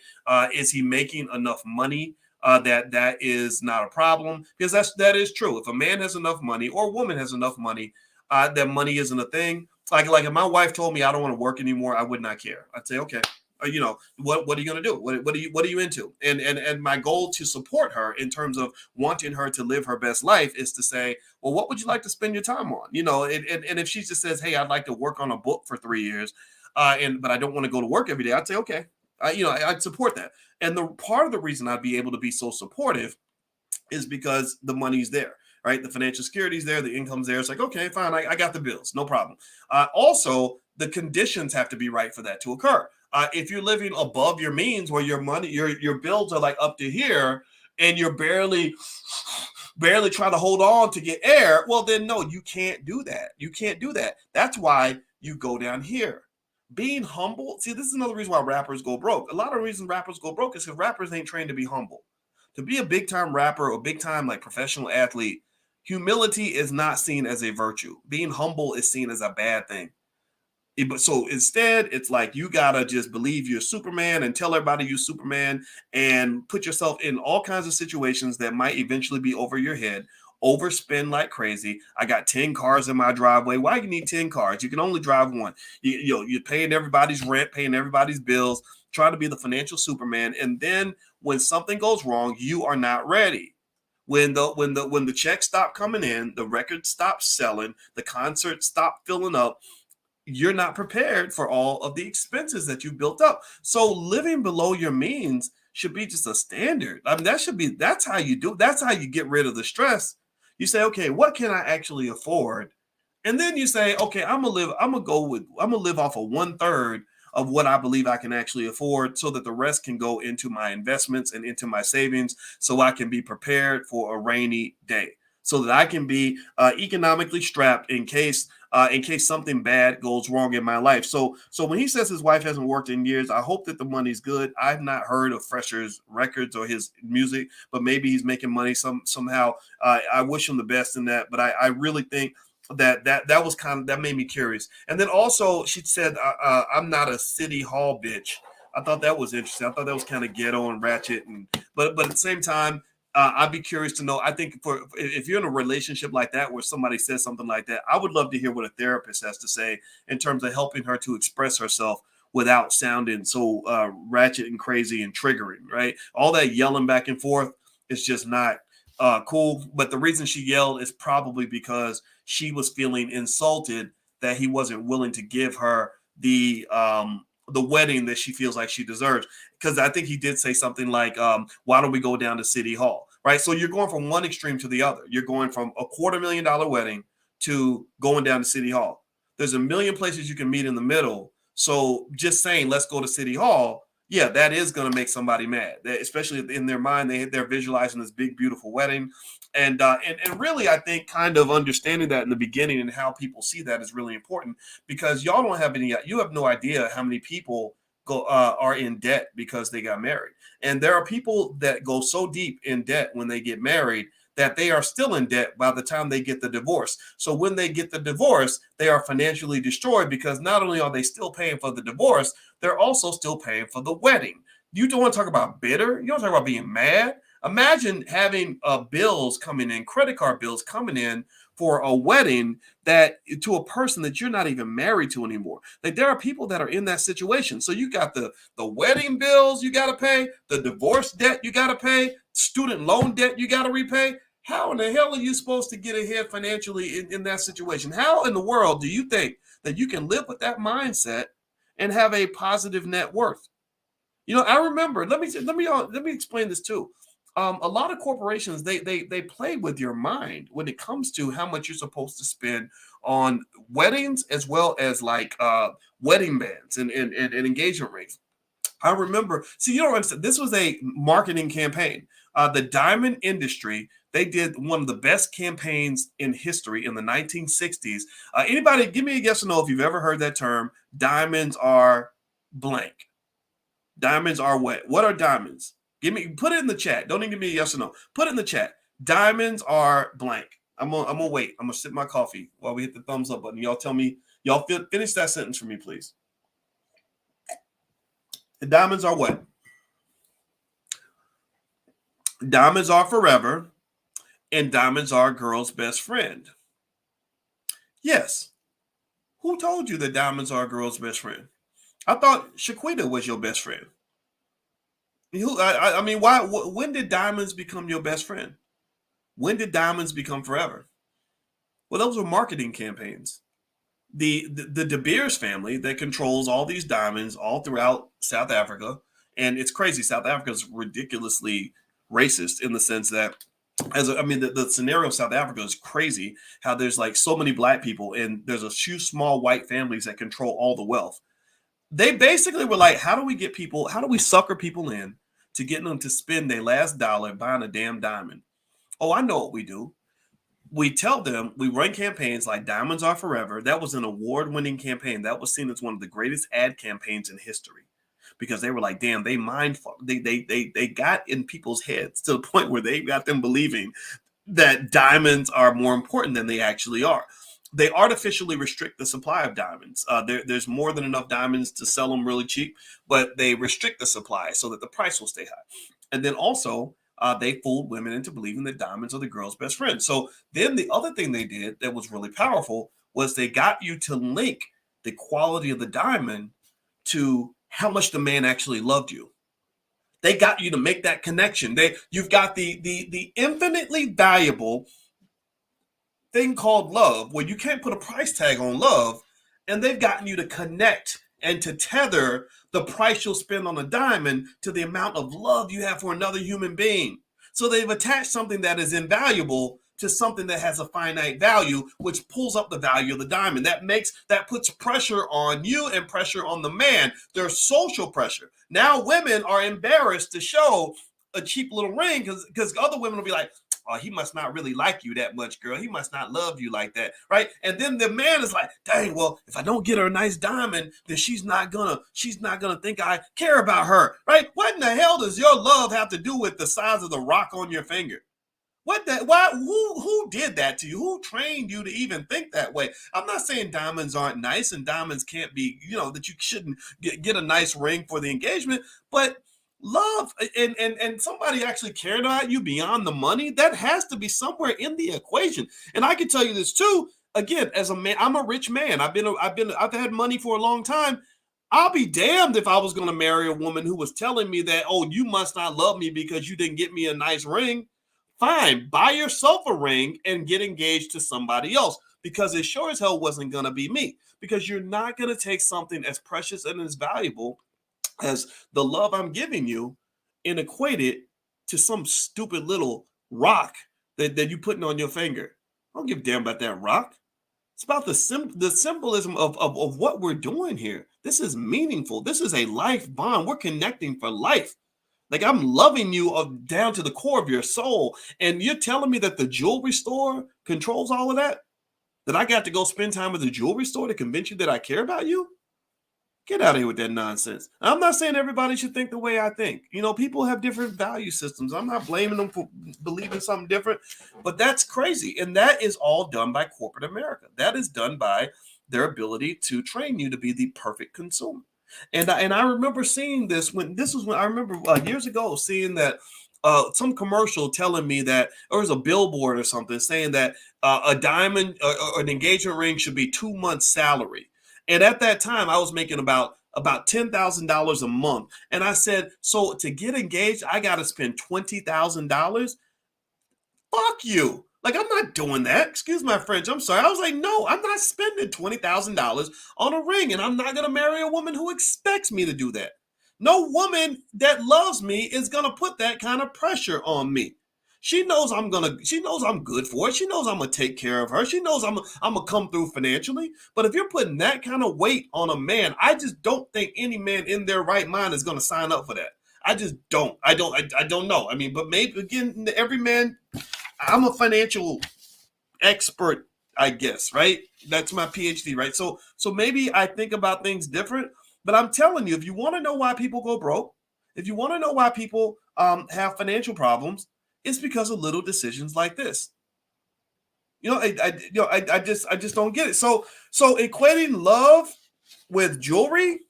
Is he making enough money that is not a problem? Because that is true. If a man has enough money or a woman has enough money, that money isn't a thing. Like if my wife told me I don't want to work anymore, I would not care. I'd say, okay, what are you going to do? What are you into? And my goal to support her in terms of wanting her to live her best life is to say, well, what would you like to spend your time on? And if she just says, hey, I'd like to work on a book for 3 years, but I don't want to go to work every day, I'd say, okay, I'd support that. And the part of the reason I'd be able to be so supportive is because the money's there. Right, the financial security is there, the income's there. It's like, okay, fine, I got the bills, no problem. Also, the conditions have to be right for that to occur. If you're living above your means, where your money, your bills are like up to here, and you're barely trying to hold on to get air, well, then no, you can't do that. You can't do that. That's why you go down here. Being humble. See, this is another reason why rappers go broke. A lot of reasons rappers go broke is because rappers ain't trained to be humble. To be a big time rapper or big time like professional athlete, humility is not seen as a virtue. Being humble is seen as a bad thing. So instead, it's like you gotta just believe you're Superman and tell everybody you're Superman and put yourself in all kinds of situations that might eventually be over your head, overspend like crazy. I got 10 cars in my driveway. Why you need 10 cars? You can only drive one. You're paying everybody's rent, paying everybody's bills, trying to be the financial Superman. And then when something goes wrong, you are not ready. When the checks stop coming in, the records stop selling, the concerts stop filling up, you're not prepared for all of the expenses that you built up. So living below your means should be just a standard. I mean, that's how you do. That's how you get rid of the stress. You say, okay, what can I actually afford? And then you say, okay, I'm gonna live off of 1/3 of what I believe I can actually afford so that the rest can go into my investments and into my savings so I can be prepared for a rainy day, so that I can be economically strapped in case something bad goes wrong in my life. So when he says his wife hasn't worked in years, I hope that the money's good. I've not heard of Fresher's records or his music, but maybe he's making money somehow. I wish him the best in that, but I really think that was that made me curious. And then also she said, I'm not a city hall bitch. I thought that was interesting. I thought that was kind of ghetto and ratchet, but at the same time, I'd be curious to know. I think if you're in a relationship like that where somebody says something like that, I would love to hear what a therapist has to say in terms of helping her to express herself without sounding so ratchet and crazy and triggering. Right? All that yelling back and forth is just not cool. But the reason she yelled is probably because she was feeling insulted that he wasn't willing to give her the wedding that she feels like she deserves. Because I think he did say something like, why don't we go down to City Hall? Right. So you're going from one extreme to the other. You're going from a $250,000 wedding to going down to City Hall. There's a million places you can meet in the middle. So just saying, let's go to City Hall. Yeah, that is going to make somebody mad, especially in their mind. They're visualizing this big, beautiful wedding. And really, I think kind of understanding that in the beginning and how people see that is really important, because you have no idea how many people are in debt because they got married. And there are people that go so deep in debt when they get married that they are still in debt by the time they get the divorce. So when they get the divorce, they are financially destroyed because not only are they still paying for the divorce, they're also still paying for the wedding. You don't want to talk about bitter. You don't talk about being mad. Imagine having bills coming in, credit card bills coming in for a wedding that to a person that you're not even married to anymore. Like there are people that are in that situation. So you got the wedding bills you got to pay, the divorce debt you got to pay, student loan debt you got to repay. How in the hell are you supposed to get ahead financially in that situation? How in the world do you think that you can live with that mindset and have a positive net worth? I remember. Let me explain this too. A lot of corporations they play with your mind when it comes to how much you're supposed to spend on weddings as well as like wedding bands and engagement rings. I remember. See, you don't understand. This was a marketing campaign. The diamond industry. They did one of the best campaigns in history in the 1960s. Anybody, give me a yes or no if you've ever heard that term. Diamonds are blank. Diamonds are what? What are diamonds? Put it in the chat. Don't even give me a yes or no. Put it in the chat. Diamonds are blank. I'm gonna wait. I'm gonna sip my coffee while we hit the thumbs up button. Y'all tell me. Y'all finish that sentence for me, please. The diamonds are what? Diamonds are forever, and diamonds are a girl's best friend. Yes. Who told you that diamonds are a girl's best friend? I thought Shaquita was your best friend. I mean, why? When did diamonds become your best friend? When did diamonds become forever? Well, those were marketing campaigns. The De Beers family that controls all these diamonds all throughout South Africa, and it's crazy. South Africa is ridiculously racist in the sense that, the scenario of South Africa is crazy. How there's like so many black people, and there's a few small white families that control all the wealth. They basically were like, how do we sucker people in to get them to spend their last dollar buying a damn diamond? Oh, I know what we do. We tell them, we run campaigns like Diamonds Are Forever. That was an award-winning campaign. That was seen as one of the greatest ad campaigns in history because they were like, damn, they got in people's heads to the point where they got them believing that diamonds are more important than they actually are. They artificially restrict the supply of diamonds. There's more than enough diamonds to sell them really cheap, but they restrict the supply so that the price will stay high. And then also, they fooled women into believing that diamonds are the girl's best friend. So then the other thing they did that was really powerful was they got you to link the quality of the diamond to how much the man actually loved you. They got you to make that connection. You've got the infinitely valuable thing called love, where you can't put a price tag on love, and they've gotten you to connect and to tether the price you'll spend on a diamond to the amount of love you have for another human being. So they've attached something that is invaluable to something that has a finite value, which pulls up the value of the diamond. That puts pressure on you and pressure on the man. There's social pressure. Now women are embarrassed to show a cheap little ring because other women will be like, oh, he must not really like you that much, girl. He must not love you like that, right? And then the man is like, dang, well, if I don't get her a nice diamond, then she's not gonna think I care about her, right? What in the hell does your love have to do with the size of the rock on your finger? Who did that to you? Who trained you to even think that way? I'm not saying diamonds aren't nice and diamonds can't be, that you shouldn't get a nice ring for the engagement, but love and somebody actually cared about you beyond the money, that has to be somewhere in the equation. And I can tell you this too, again, as a man, I'm a rich man. I've had money for a long time. I'll be damned if I was going to marry a woman who was telling me that, oh, you must not love me because you didn't get me a nice ring. Fine, buy yourself a ring and get engaged to somebody else, because it sure as hell wasn't going to be me, because you're not going to take something as precious and as valuable as the love I'm giving you and equate it to some stupid little rock that you putting on your finger. I don't give a damn about that rock. It's about the symbolism of what we're doing here. This is meaningful. This is a life bond. We're connecting for life. Like, I'm loving you down to the core of your soul. And you're telling me that the jewelry store controls all of that? That I got to go spend time with the jewelry store to convince you that I care about you? Get out of here with that nonsense. I'm not saying everybody should think the way I think. People have different value systems. I'm not blaming them for believing something different, but that's crazy. And that is all done by corporate America. That is done by their ability to train you to be the perfect consumer. And I remember seeing this when I remember years ago seeing that some commercial telling me that, or it was a billboard or something saying that a diamond or an engagement ring should be 2 months' salary. And at that time, I was making about $10,000 a month, and I said, so to get engaged, I got to spend $20,000. Fuck you. Like, I'm not doing that. Excuse my French. I'm sorry. I was like, no, I'm not spending $20,000 on a ring, and I'm not going to marry a woman who expects me to do that. No woman that loves me is going to put that kind of pressure on me. She knows I'm good for it. She knows I'm gonna take care of her. She knows I'm gonna come through financially. But if you're putting that kind of weight on a man, I just don't think any man in their right mind is gonna sign up for that. I just don't. I don't know. I mean, but maybe again, every man, I'm a financial expert, I guess, right? That's my PhD, right? So maybe I think about things different, but I'm telling you, if you want to know why people go broke, if you want to know why people have financial problems, it's because of little decisions like this. I just don't get it. So equating love with jewelry,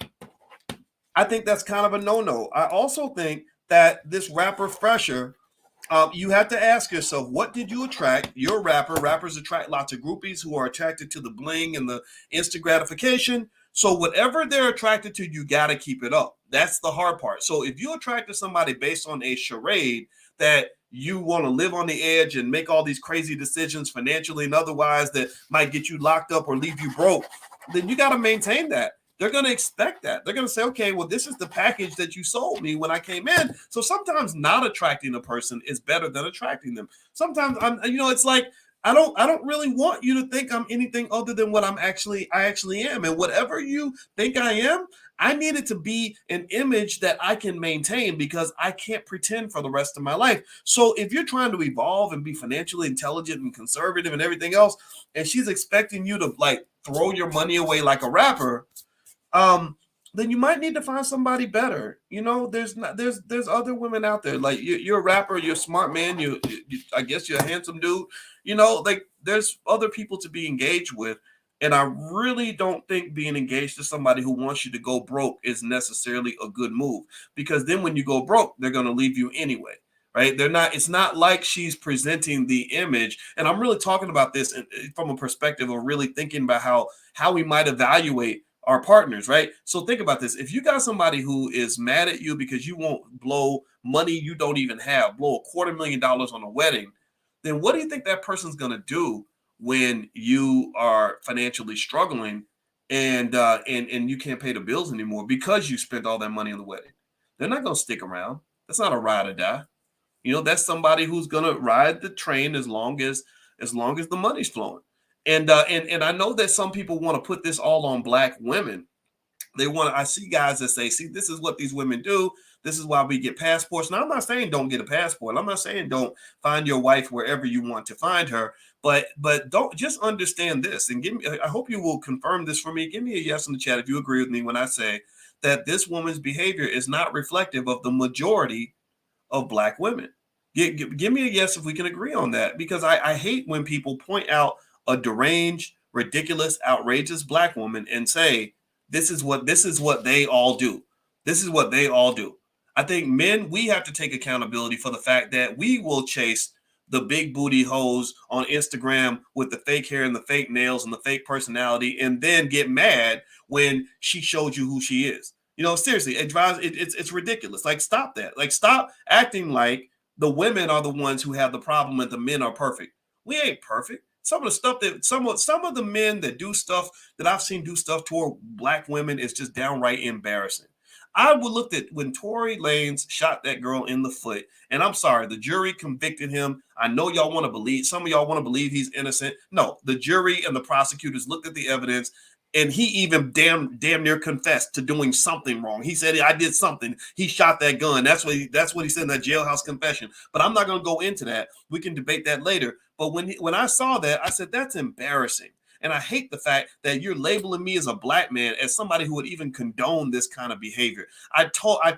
I think that's kind of a no-no. I also think that this rapper Fresher, you have to ask yourself, what did you attract? You're a rapper. Rappers attract lots of groupies who are attracted to the bling and the instant gratification. So whatever they're attracted to, you got to keep it up. That's the hard part. So if you attracted somebody based on a charade that you want to live on the edge and make all these crazy decisions financially and otherwise that might get you locked up or leave you broke, then you got to maintain that. They're going to expect that. They're going to say, okay, well, this is the package that you sold me when I came in. So sometimes not attracting a person is better than attracting them. Sometimes it's like, I don't really want you to think I'm anything other than what I actually am. And whatever you think I am, I need it to be an image that I can maintain because I can't pretend for the rest of my life. So if you're trying to evolve and be financially intelligent and conservative and everything else, and she's expecting you to like throw your money away like a rapper, then you might need to find somebody better. There's other women out there. Like you're a rapper, you're a smart man, I guess you're a handsome dude. Like there's other people to be engaged with. And I really don't think being engaged to somebody who wants you to go broke is necessarily a good move, because then when you go broke, they're going to leave you anyway. Right? It's not like she's presenting the image. And I'm really talking about this from a perspective of really thinking about how we might evaluate our partners, right? So think about this. If you got somebody who is mad at you because you won't blow money you don't even have, blow $250,000 on a wedding, then what do you think that person's going to do when you are financially struggling and you can't pay the bills anymore because you spent all that money on the wedding? They're not going to stick around. That's not a ride or die. That's somebody who's going to ride the train as long as the money's flowing. And I know that some people want to put this all on Black women. I see guys that say, see, this is what these women do. This is why we get passports. Now, I'm not saying don't get a passport. I'm not saying don't find your wife wherever you want to find her. But don't just understand this and I hope you will confirm this for me. Give me a yes in the chat if you agree with me when I say that this woman's behavior is not reflective of the majority of Black women. Give me a yes if we can agree on that, because I hate when people point out a deranged, ridiculous, outrageous Black woman and say, this is what they all do. This is what they all do. I think men, we have to take accountability for the fact that we will chase the big booty hoes on Instagram with the fake hair and the fake nails and the fake personality, and then get mad when she showed you who she is. Seriously, it's ridiculous. Like, stop that. Like, stop acting like the women are the ones who have the problem and the men are perfect. We ain't perfect. Some of the stuff that some of the men that do stuff that I've seen do stuff toward Black women is just downright embarrassing. I would look at when Tory Lanez shot that girl in the foot, and I'm sorry, the jury convicted him. I know y'all want to believe, some of y'all want to believe he's innocent. No, the jury and the prosecutors looked at the evidence, and he even damn near confessed to doing something wrong. He said, I did something. He shot that gun. That's what he said in that jailhouse confession. But I'm not going to go into that. We can debate that later. But when I saw that, I said, that's embarrassing. And I hate the fact that you're labeling me as a Black man as somebody who would even condone this kind of behavior. I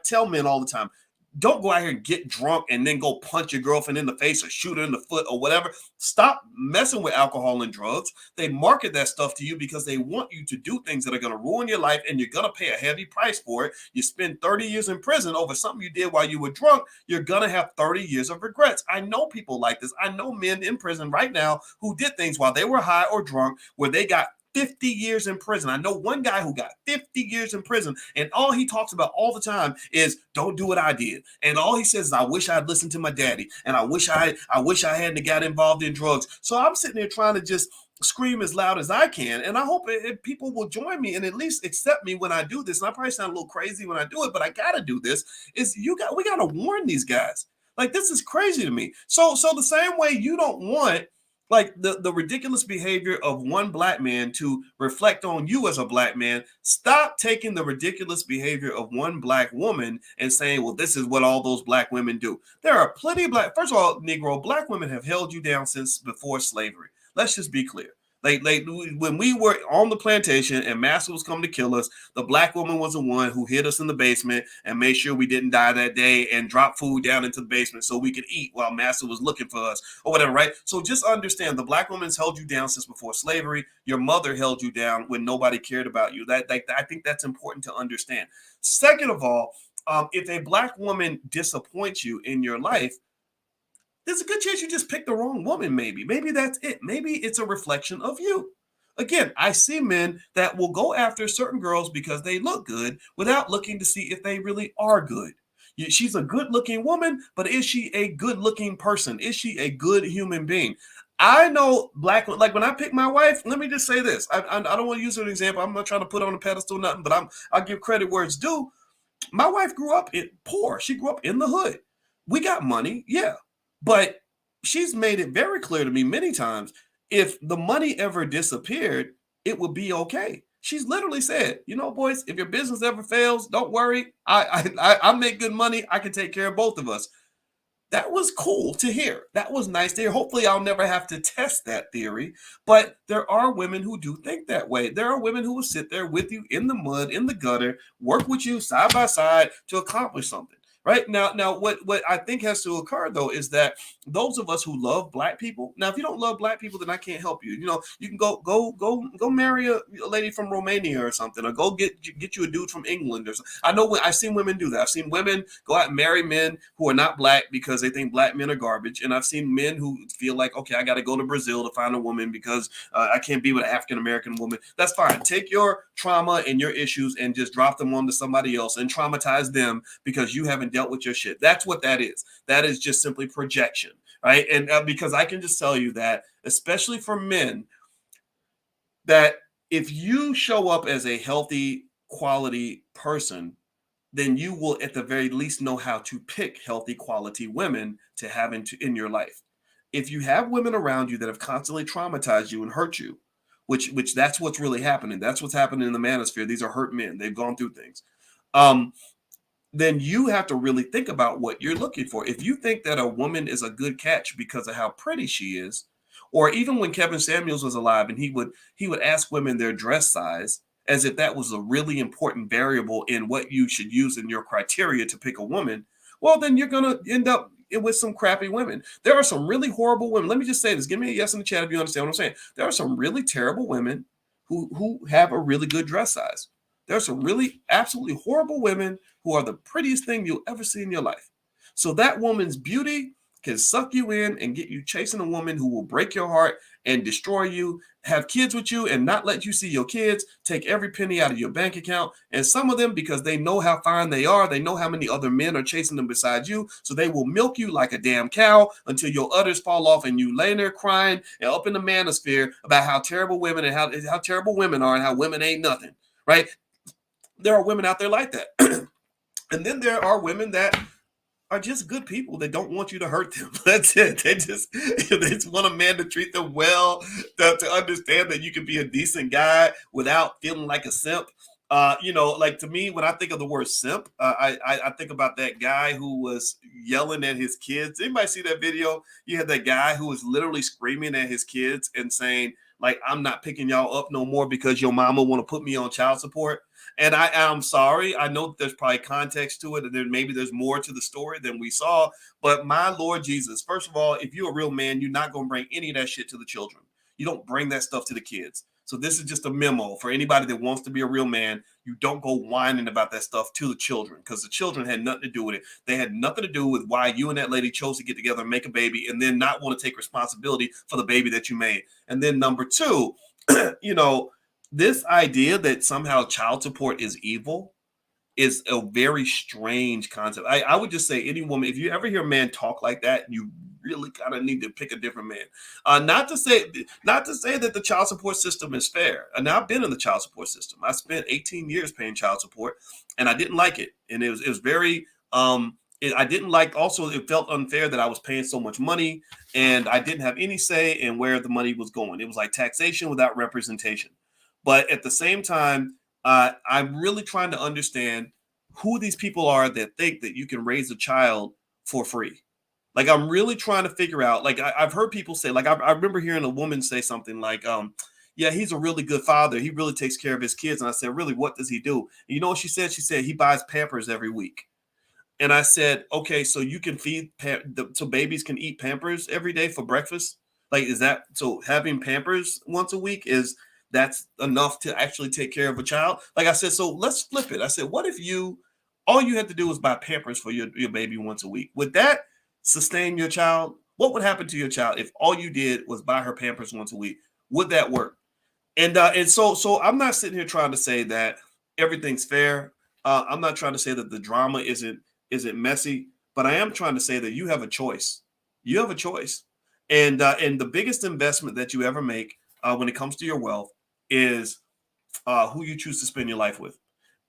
tell men all the time, Don't go out here and get drunk and then go punch your girlfriend in the face or shoot her in the foot or whatever. Stop messing with alcohol and drugs. They market that stuff to you because they want you to do things that are going to ruin your life, and you're going to pay a heavy price for it. You spend 30 years in prison over something you did while you were drunk. You're going to have 30 years of regrets. I know people like this. I know men in prison right now who did things while they were high or drunk where they got 50 years in prison. I know one guy who got 50 years in prison, and all he talks about all the time is don't do what I did. And all he says is, I wish I'd listened to my daddy, and I wish I hadn't got involved in drugs. So I'm sitting there trying to just scream as loud as I can, and I hope people will join me and at least accept me when I do this. And I probably sound a little crazy when I do it, but I gotta do this. We gotta warn these guys. Like, this is crazy to me. So the same way you don't want like the ridiculous behavior of one black man to reflect on you as a black man, stop taking the ridiculous behavior of one black woman and saying, well, this is what all those black women do. There are plenty of first of all, Negro, black women have held you down since before slavery. Let's just be clear. Like when we were on the plantation and Master was coming to kill us, the black woman was the one who hid us in the basement and made sure we didn't die that day and dropped food down into the basement so we could eat while Master was looking for us or whatever, right? So just understand the black woman's held you down since before slavery. Your mother held you down when nobody cared about you. I think that's important to understand. Second of all, if a black woman disappoints you in your life, there's a good chance you just picked the wrong woman, maybe. Maybe that's it. Maybe it's a reflection of you. Again, I see men that will go after certain girls because they look good without looking to see if they really are good. She's a good looking woman, but is she a good looking person? Is she a good human being? I know like when I pick my wife, let me just say this. I don't want to use an example. I'm not trying to put on a pedestal, nothing, but I'll give credit where it's due. My wife grew up poor. She grew up in the hood. We got money, yeah. But she's made it very clear to me many times, if the money ever disappeared, it would be okay. She's literally said, boys, if your business ever fails, don't worry. I make good money. I can take care of both of us. That was cool to hear. That was nice to hear. Hopefully, I'll never have to test that theory. But there are women who do think that way. There are women who will sit there with you in the mud, in the gutter, work with you side by side to accomplish something. Right now, what I think has to occur though is that those of us who love black people. Now, if you don't love black people, then I can't help you. You can go marry a lady from Romania or something, or go get you a dude from England or something. I know I've seen women do that. I've seen women go out and marry men who are not black because they think black men are garbage, and I've seen men who feel like, okay, I got to go to Brazil to find a woman because I can't be with an African American woman. That's fine. Take your trauma and your issues and just drop them onto somebody else and traumatize them because you haven't dealt with your shit. That's what that is. That is just simply projection, right? And because I can just tell you that, especially for men, that if you show up as a healthy, quality person, then you will at the very least know how to pick healthy, quality women to have in your life. If you have women around you that have constantly traumatized you and hurt you, which that's what's really happening. That's what's happening in the manosphere. These are hurt men. They've gone through things. Then you have to really think about what you're looking for. If you think that a woman is a good catch because of how pretty she is, or even when Kevin Samuels was alive and he would ask women their dress size as if that was a really important variable in what you should use in your criteria to pick a woman, well, then you're going to end up with some crappy women. There are some really horrible women. Let me just say this. Give me a yes in the chat if you understand what I'm saying. There are some really terrible women who have a really good dress size. There are some really absolutely horrible women who are the prettiest thing you'll ever see in your life. So that woman's beauty can suck you in and get you chasing a woman who will break your heart and destroy you, have kids with you and not let you see your kids, take every penny out of your bank account. And some of them, because they know how fine they are, they know how many other men are chasing them besides you, so they will milk you like a damn cow until your udders fall off and you lay there crying and up in the manosphere about how terrible women and how terrible women are and how women ain't nothing, right? There are women out there like that. And then there are women that are just good people that don't want you to hurt them. That's it. They just want a man to treat them well, to understand that you can be a decent guy without feeling like a simp. Like to me, when I think of the word simp, I think about that guy who was yelling at his kids. Anybody see that video? You had that guy who was literally screaming at his kids and saying, like, I'm not picking y'all up no more because your mama want to put me on child support. And I'm sorry. I know there's probably context to it, and then maybe there's more to the story than we saw. But my Lord Jesus, first of all, if you're a real man, you're not gonna bring any of that shit to the children. You don't bring that stuff to the kids. So this is just a memo for anybody that wants to be a real man. You don't go whining about that stuff to the children, because the children had nothing to do with it. They had nothing to do with why you and that lady chose to get together and make a baby and then not want to take responsibility for the baby that you made. And then number two, you know, this idea that somehow child support is evil is a very strange concept. I would just say any woman, if you ever hear a man talk like that, you really kind of need to pick a different man. Not to say that the child support system is fair. And I've been in the child support system. I spent 18 years paying child support, and I didn't like it. And it was very I didn't like, also it felt unfair that I was paying so much money and I didn't have any say in where the money was going. It was like taxation without representation. But at the same time, I'm really trying to understand who these people are that think that you can raise a child for free. Like, I'm really trying to figure out. Like, I've heard people say, like, I remember hearing a woman say something like, "Yeah, he's a really good father. He really takes care of his kids." And I said, "Really, what does he do?" And you know what she said? She said he buys Pampers every week. And I said, "Okay, so you can so babies can eat Pampers every day for breakfast? Like, is that so? Having Pampers once a week, is that's enough to actually take care of a child?" Like I said, so let's flip it. I said, what if all you had to do was buy Pampers for your baby once a week? Would that sustain your child? What would happen to your child if all you did was buy her Pampers once a week? Would that work? And I'm not sitting here trying to say that everything's fair. I'm not trying to say that the drama isn't messy, but I am trying to say that you have a choice. You have a choice, and the biggest investment that you ever make when it comes to your wealth is who you choose to spend your life with.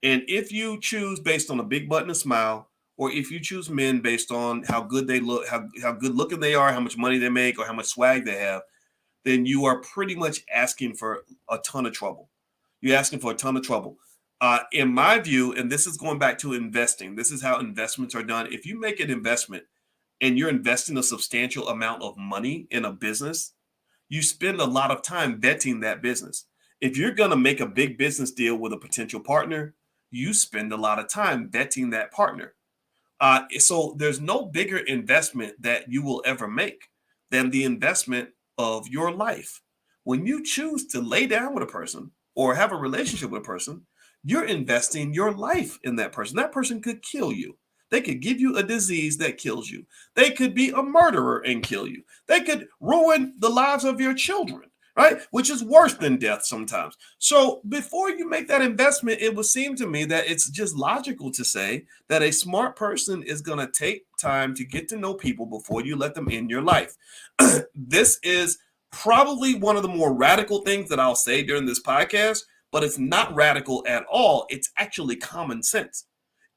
And if you choose based on a big button and smile, or if you choose men based on how good they look, how good looking they are, how much money they make, or how much swag they have, then you are pretty much asking for a ton of trouble. You're asking for a ton of trouble. In my view, and this is going back to investing, this is how investments are done. If you make an investment and you're investing a substantial amount of money in a business, you spend a lot of time vetting that business. If you're going to make a big business deal with a potential partner, you spend a lot of time vetting that partner. So there's no bigger investment that you will ever make than the investment of your life. When you choose to lay down with a person or have a relationship with a person, you're investing your life in that person. That person could kill you. They could give you a disease that kills you. They could be a murderer and kill you. They could ruin the lives of your children, right? Which is worse than death sometimes. So before you make that investment, it would seem to me that it's just logical to say that a smart person is going to take time to get to know people before you let them in your life. This is probably one of the more radical things that I'll say during this podcast, but it's not radical at all. It's actually common sense.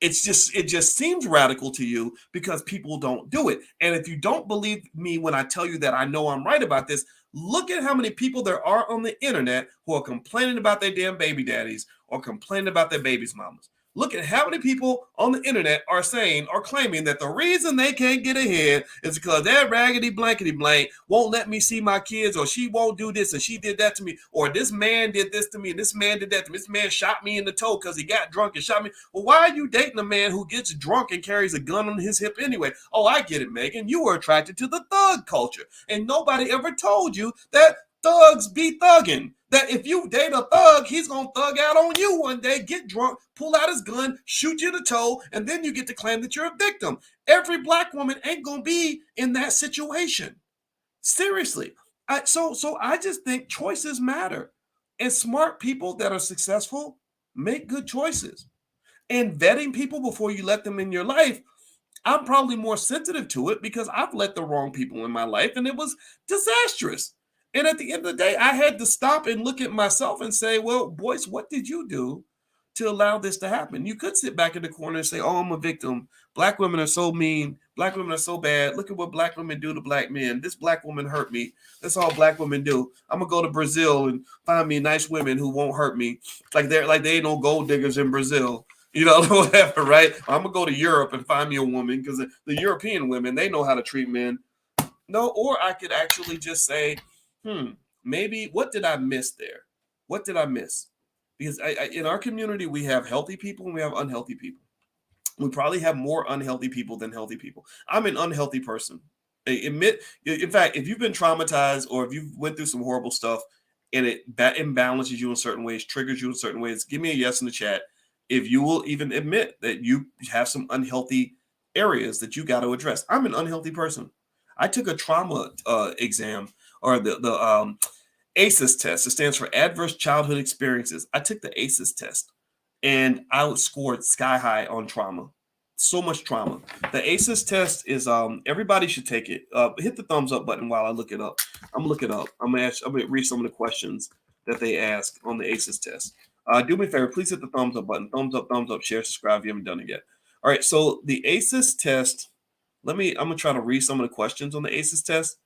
It just seems radical to you because people don't do it. And if you don't believe me when I tell you that I know I'm right about this, look at how many people there are on the internet who are complaining about their damn baby daddies or complaining about their baby's mamas. Look at how many people on the internet are saying or claiming that the reason they can't get ahead is because that raggedy blankety blank won't let me see my kids, or she won't do this and she did that to me, or this man did this to me and this man did that to me. This man shot me in the toe because he got drunk and shot me. Well, why are you dating a man who gets drunk and carries a gun on his hip anyway? Oh, I get it, Megan. You were attracted to the thug culture, and nobody ever told you that thugs be thugging. That if you date a thug, he's gonna thug out on you one day, get drunk, pull out his gun, shoot you in the toe, and then you get to claim that you're a victim. Every black woman ain't gonna be in that situation. Seriously. So I just think choices matter. And smart people that are successful make good choices. And vetting people before you let them in your life, I'm probably more sensitive to it because I've let the wrong people in my life and it was disastrous. And at the end of the day, I had to stop and look at myself and say, well, Boyce, what did you do to allow this to happen? You could sit back in the corner and say, oh, I'm a victim. Black women are so mean. Black women are so bad. Look at what black women do to black men. This black woman hurt me. That's all black women do. I'm gonna go to Brazil and find me nice women who won't hurt me. Like they ain't no gold diggers in Brazil. You know, whatever, right? I'm gonna go to Europe and find me a woman because the European women, they know how to treat men. No, or I could actually just say, maybe what did I miss there? What did I miss? because in our community we have healthy people and we have unhealthy people. We probably have more unhealthy people than healthy people. I'm an unhealthy person. In fact, if you've been traumatized or if you've went through some horrible stuff and it imbalances you in certain ways, triggers you in certain ways, give me a yes in the chat. If you will even admit that you have some unhealthy areas that you got to address. I'm an unhealthy person. I took a trauma exam, or the ACEs test. It stands for Adverse Childhood Experiences. I took the ACEs test and I scored sky high on trauma. So much trauma. The ACEs test is everybody should take it. Hit the thumbs up button while I look it up. I'm gonna look it up. I'm gonna read some of the questions that they ask on the ACEs test. Do me a favor, please hit the thumbs up button. Thumbs up, share, subscribe if you haven't done it yet. All right, so the ACEs test. I'm gonna try to read some of the questions on the ACEs test.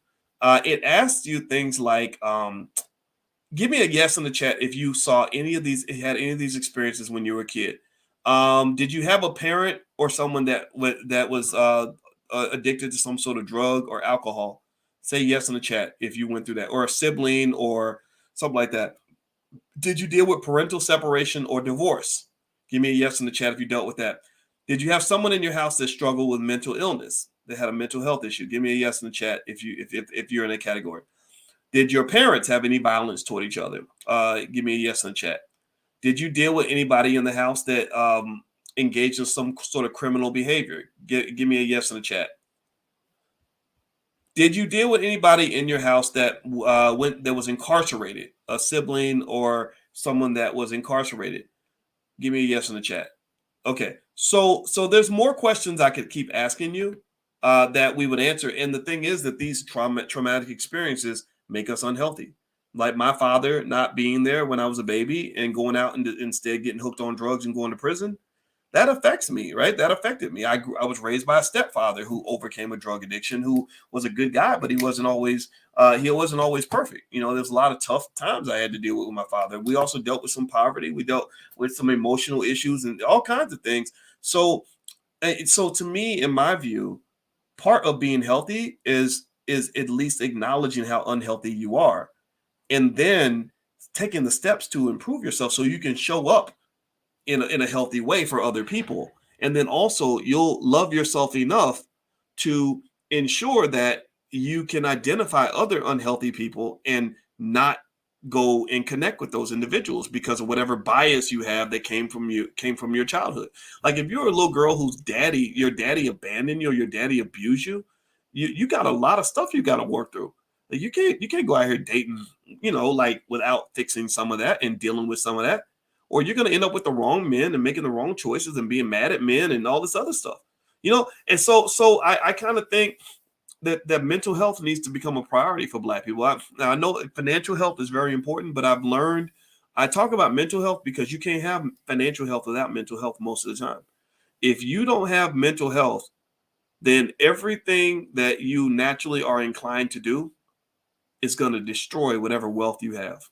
It asks you things like give me a yes in the chat if you saw any of these, had any of these experiences when you were a kid. Did you have a parent or someone that was addicted to some sort of drug or alcohol? Say yes in the chat if you went through that, or a sibling or something like that. Did you deal with parental separation or divorce? Give me a yes in the chat if you dealt with that. Did you have someone in your house that struggled with mental illness, that had a mental health issue? Give me a yes in the chat if you're in that category. Did your parents have any violence toward each other? Give me a yes in the chat. Did you deal with anybody in the house that engaged in some sort of criminal behavior? Give me a yes in the chat. Did you deal with anybody in your house that was incarcerated, a sibling or someone that was incarcerated? Give me a yes in the chat. Okay, so there's more questions I could keep asking you that we would answer. And the thing is that these traumatic experiences make us unhealthy. Like my father not being there when I was a baby and going out and instead getting hooked on drugs and going to prison. That affects me, right? That affected me. I was raised by a stepfather who overcame a drug addiction, who was a good guy, but he wasn't always perfect. You know, there's a lot of tough times I had to deal with my father. We also dealt with some poverty. We dealt with some emotional issues and all kinds of things. So to me, in my view, part of being healthy is at least acknowledging how unhealthy you are, and then taking the steps to improve yourself so you can show up in a healthy way for other people. And then also you'll love yourself enough to ensure that you can identify other unhealthy people and not go and connect with those individuals because of whatever bias you have that came from your childhood. Like if you're a little girl your daddy abandoned you or your daddy abused you, you got a lot of stuff you got to work through. Like you can't go out here dating, like without fixing some of that and dealing with some of that, or you're going to end up with the wrong men and making the wrong choices and being mad at men and all this other stuff. And so I kind of think that mental health needs to become a priority for Black people. I know financial health is very important, but I've learned, I talk about mental health because you can't have financial health without mental health most of the time. If you don't have mental health, then everything that you naturally are inclined to do is going to destroy whatever wealth you have.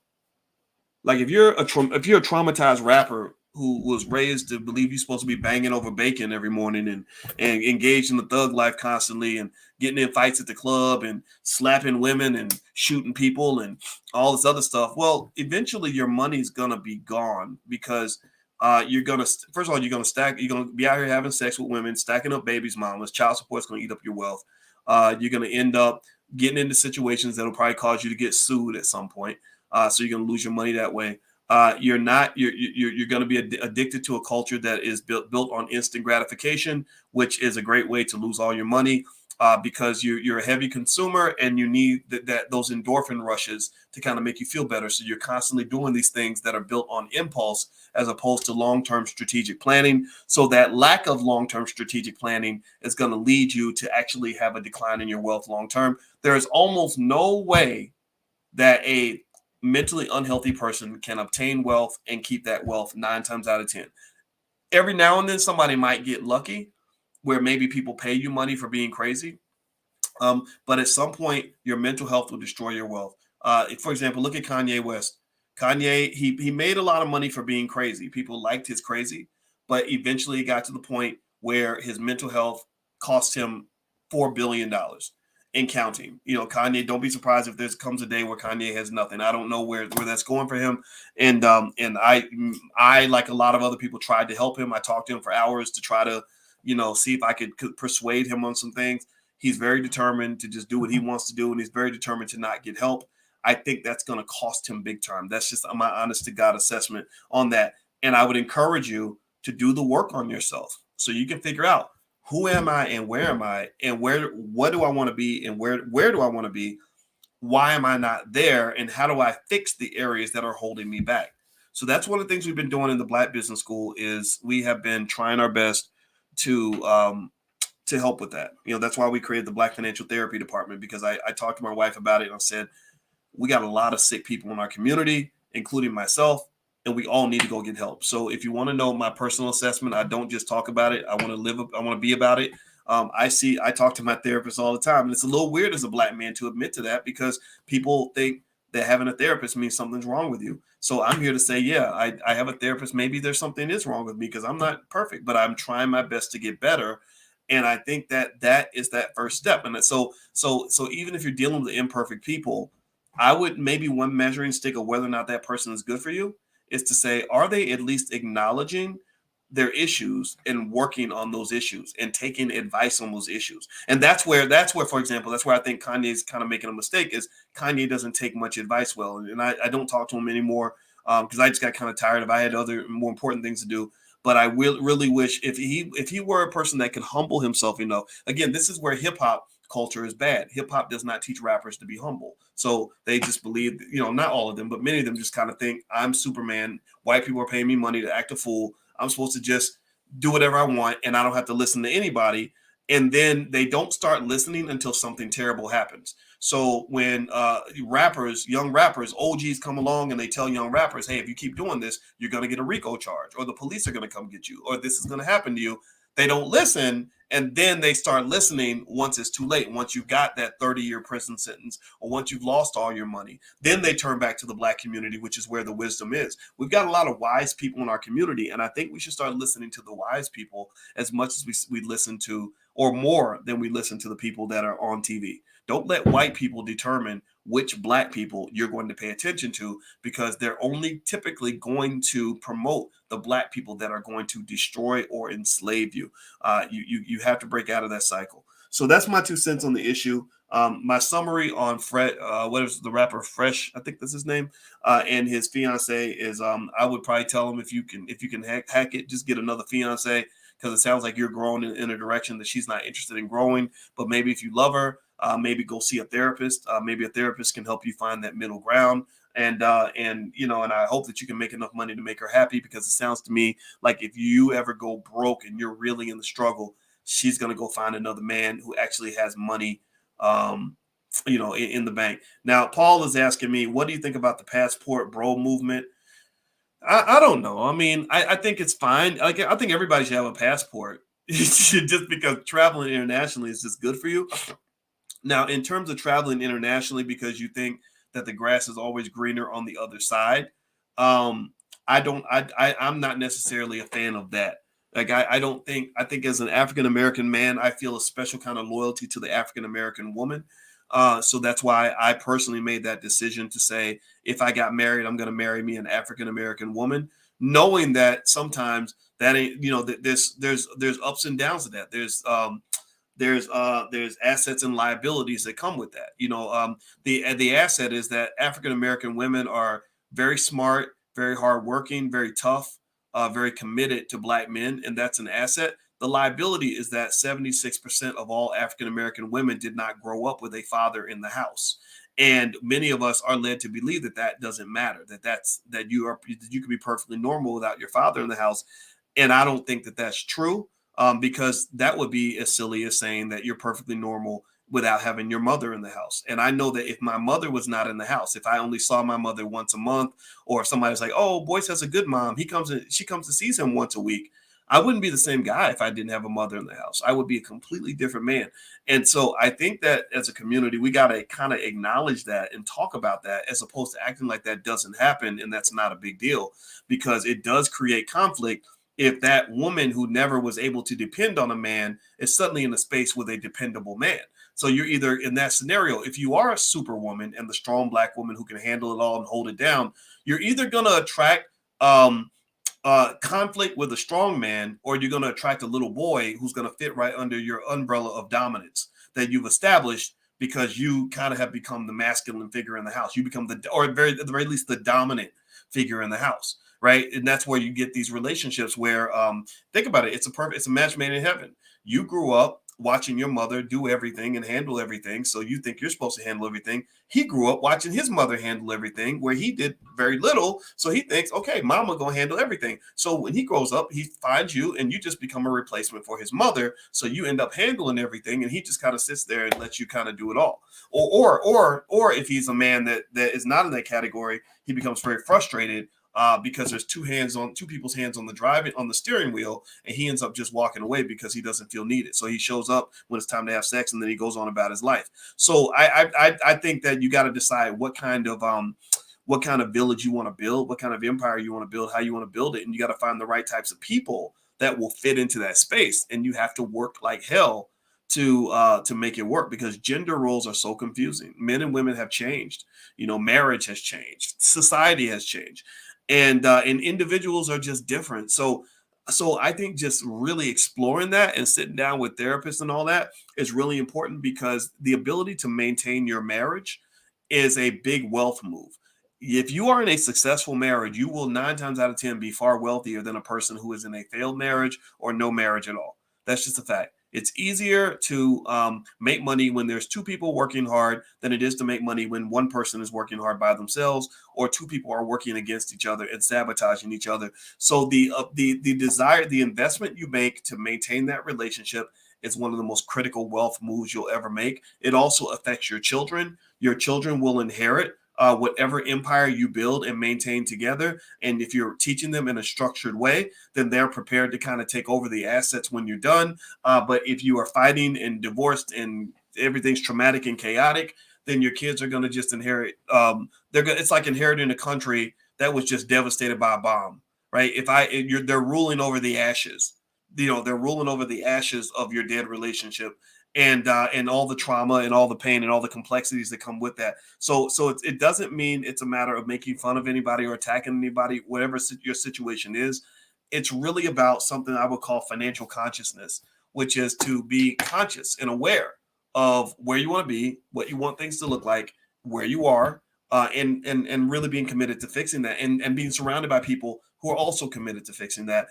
Like if you're a traumatized rapper who was raised to believe you're supposed to be banging over bacon every morning and engaged in the thug life constantly and getting in fights at the club and slapping women and shooting people and all this other stuff, well, eventually your money's gonna be gone because first of all, you're gonna be out here having sex with women, stacking up babies, mamas, child support's gonna eat up your wealth. You're gonna end up getting into situations that'll probably cause you to get sued at some point. So you're going to lose your money that way. You're going to be addicted to a culture that is built on instant gratification, which is a great way to lose all your money because you're a heavy consumer and you need those endorphin rushes to kind of make you feel better. So you're constantly doing these things that are built on impulse as opposed to long-term strategic planning. So that lack of long-term strategic planning is going to lead you to actually have a decline in your wealth long-term. There is almost no way that a mentally unhealthy person can obtain wealth and keep that wealth 9 times out of 10. Every now and then somebody might get lucky where maybe people pay you money for being crazy. But at some point, your mental health will destroy your wealth. For example, look at Kanye West. Kanye, he made a lot of money for being crazy. People liked his crazy, but eventually it got to the point where his mental health cost him $4 billion. and counting. Kanye, don't be surprised if there comes a day where Kanye has nothing. I don't know where that's going for him. And I like a lot of other people tried to help him. I talked to him for hours to try to, see if I could persuade him on some things. He's very determined to just do what he wants to do, and he's very determined to not get help. I think that's going to cost him big time. That's just my honest to God assessment on that. And I would encourage you to do the work on yourself so you can figure out who am I and where am I and what do I want to be and where do I want to be? Why am I not there? And how do I fix the areas that are holding me back? So that's one of the things we've been doing in the Black Business School is we have been trying our best to help with that. That's why we created the Black Financial Therapy Department, because I talked to my wife about it and I said, we got a lot of sick people in our community, including myself, and we all need to go get help. So if you want to know my personal assessment, I don't just talk about it. I want to be about it. I talk to my therapist all the time, and it's a little weird as a Black man to admit to that because people think that having a therapist means something's wrong with you. So I'm here to say, yeah, I have a therapist. Maybe there's something is wrong with me because I'm not perfect, but I'm trying my best to get better. And I think that is that first step. And so even if you're dealing with imperfect people, I would maybe one measuring stick of whether or not that person is good for you is to say, are they at least acknowledging their issues and working on those issues and taking advice on those issues? And that's where, for example, that's where I think Kanye's kind of making a mistake is Kanye doesn't take much advice well. And I don't talk to him anymore because I just got kind of tired of I had other more important things to do. But I will really wish if he were a person that could humble himself, again, this is where hip hop culture is bad. Hip hop does not teach rappers to be humble. So they just believe, not all of them, but many of them just kind of think I'm Superman. White people are paying me money to act a fool. I'm supposed to just do whatever I want and I don't have to listen to anybody. And then they don't start listening until something terrible happens. So when young rappers, OGs come along and they tell young rappers, hey, if you keep doing this, you're going to get a RICO charge or the police are going to come get you or this is going to happen to you. They don't listen. And then they start listening once it's too late. Once you've got that 30-year prison sentence or once you've lost all your money, then they turn back to the Black community, which is where the wisdom is. We've got a lot of wise people in our community. And I think we should start listening to the wise people as much as we listen to or more than we listen to the people that are on TV. Don't let white people determine which Black people you're going to pay attention to because they're only typically going to promote the Black people that are going to destroy or enslave you. You have to break out of that cycle. So that's my 2 cents on the issue. My summary on what is the rapper Fresh? I think that's his name. And his fiance is. I would probably tell him if you can hack it, just get another fiance because it sounds like you're growing in a direction that she's not interested in growing. But maybe if you love her, maybe go see a therapist. Maybe a therapist can help you find that middle ground. And I hope that you can make enough money to make her happy because it sounds to me like if you ever go broke and you're really in the struggle, she's going to go find another man who actually has money, in the bank. Now, Paul is asking me, what do you think about the passport bro movement? I don't know. I mean, I think it's fine. Like, I think everybody should have a passport just because traveling internationally is just good for you. Now, in terms of traveling internationally, because you think that the grass is always greener on the other side, I'm not necessarily a fan of that. Like, I think as an African American man, I feel a special kind of loyalty to the African American woman. So that's why I personally made that decision to say, if I got married, I'm going to marry me an African American woman, knowing that sometimes that ain't, there's ups and downs of that. There's assets and liabilities that come with that. The asset is that African American women are very smart, very hardworking, very tough, very committed to Black men, and that's an asset. The liability is that 76% of all African American women did not grow up with a father in the house. And many of us are led to believe that that doesn't matter, that you can be perfectly normal without your father in the house. And I don't think that that's true. Because that would be as silly as saying that you're perfectly normal without having your mother in the house. And I know that if my mother was not in the house, if I only saw my mother once a month, or if somebody's like, oh, Boyce has a good mom, she comes to see him once a week, I wouldn't be the same guy if I didn't have a mother in the house. I would be a completely different man. And so I think that as a community, we got to kind of acknowledge that and talk about that as opposed to acting like that doesn't happen and that's not a big deal, because it does create conflict if that woman who never was able to depend on a man is suddenly in a space with a dependable man. So you're either in that scenario, if you are a superwoman and the strong black woman who can handle it all and hold it down, you're either going to attract um, conflict with a strong man, or you're going to attract a little boy who's going to fit right under your umbrella of dominance that you've established because you kind of have become the masculine figure in the house. You become or at the very least, the dominant figure in the house, right? And that's where you get these relationships where, think about it, it's a match made in heaven. You grew up watching your mother do everything and handle everything, so you think you're supposed to handle everything. He grew up watching his mother handle everything, where he did very little, so he thinks, okay, mama gonna handle everything. So when he grows up, he finds you, and you just become a replacement for his mother. So you end up handling everything, and he just kind of sits there and lets you kind of do it all. Or if he's a man that is not in that category, he becomes very frustrated because there's two people's hands on the steering wheel, and he ends up just walking away because he doesn't feel needed. So he shows up when it's time to have sex, and then he goes on about his life. So I think that you got to decide what kind of village you want to build, what kind of empire you want to build, how you want to build it, and you got to find the right types of people that will fit into that space, and you have to work like hell to make it work, because gender roles are so confusing. Men and women have changed. Marriage has changed, society has changed, and individuals are just different. So I think just really exploring that and sitting down with therapists and all that is really important, because the ability to maintain your marriage is a big wealth move. If you are in a successful marriage, you will 9 times out of 10 be far wealthier than a person who is in a failed marriage or no marriage at all. That's just a fact. It's easier to make money when there's two people working hard than it is to make money when one person is working hard by themselves, or two people are working against each other and sabotaging each other. So the investment you make to maintain that relationship is one of the most critical wealth moves you'll ever make. It also affects your children. Your children will inherit whatever empire you build and maintain together. And if you're teaching them in a structured way, then they're prepared to kind of take over the assets when you're done. But if you are fighting and divorced and everything's traumatic and chaotic, then your kids are going to just inherit. It's like inheriting a country that was just devastated by a bomb, right? They're ruling over the ashes. They're ruling over the ashes of your dead relationship, and all the trauma and all the pain and all the complexities that come with that. So it doesn't mean it's a matter of making fun of anybody or attacking anybody, whatever your situation is. It's really about something I would call financial consciousness, which is to be conscious and aware of where you want to be, what you want things to look like, where you are, and really being committed to fixing that, and being surrounded by people who are also committed to fixing that.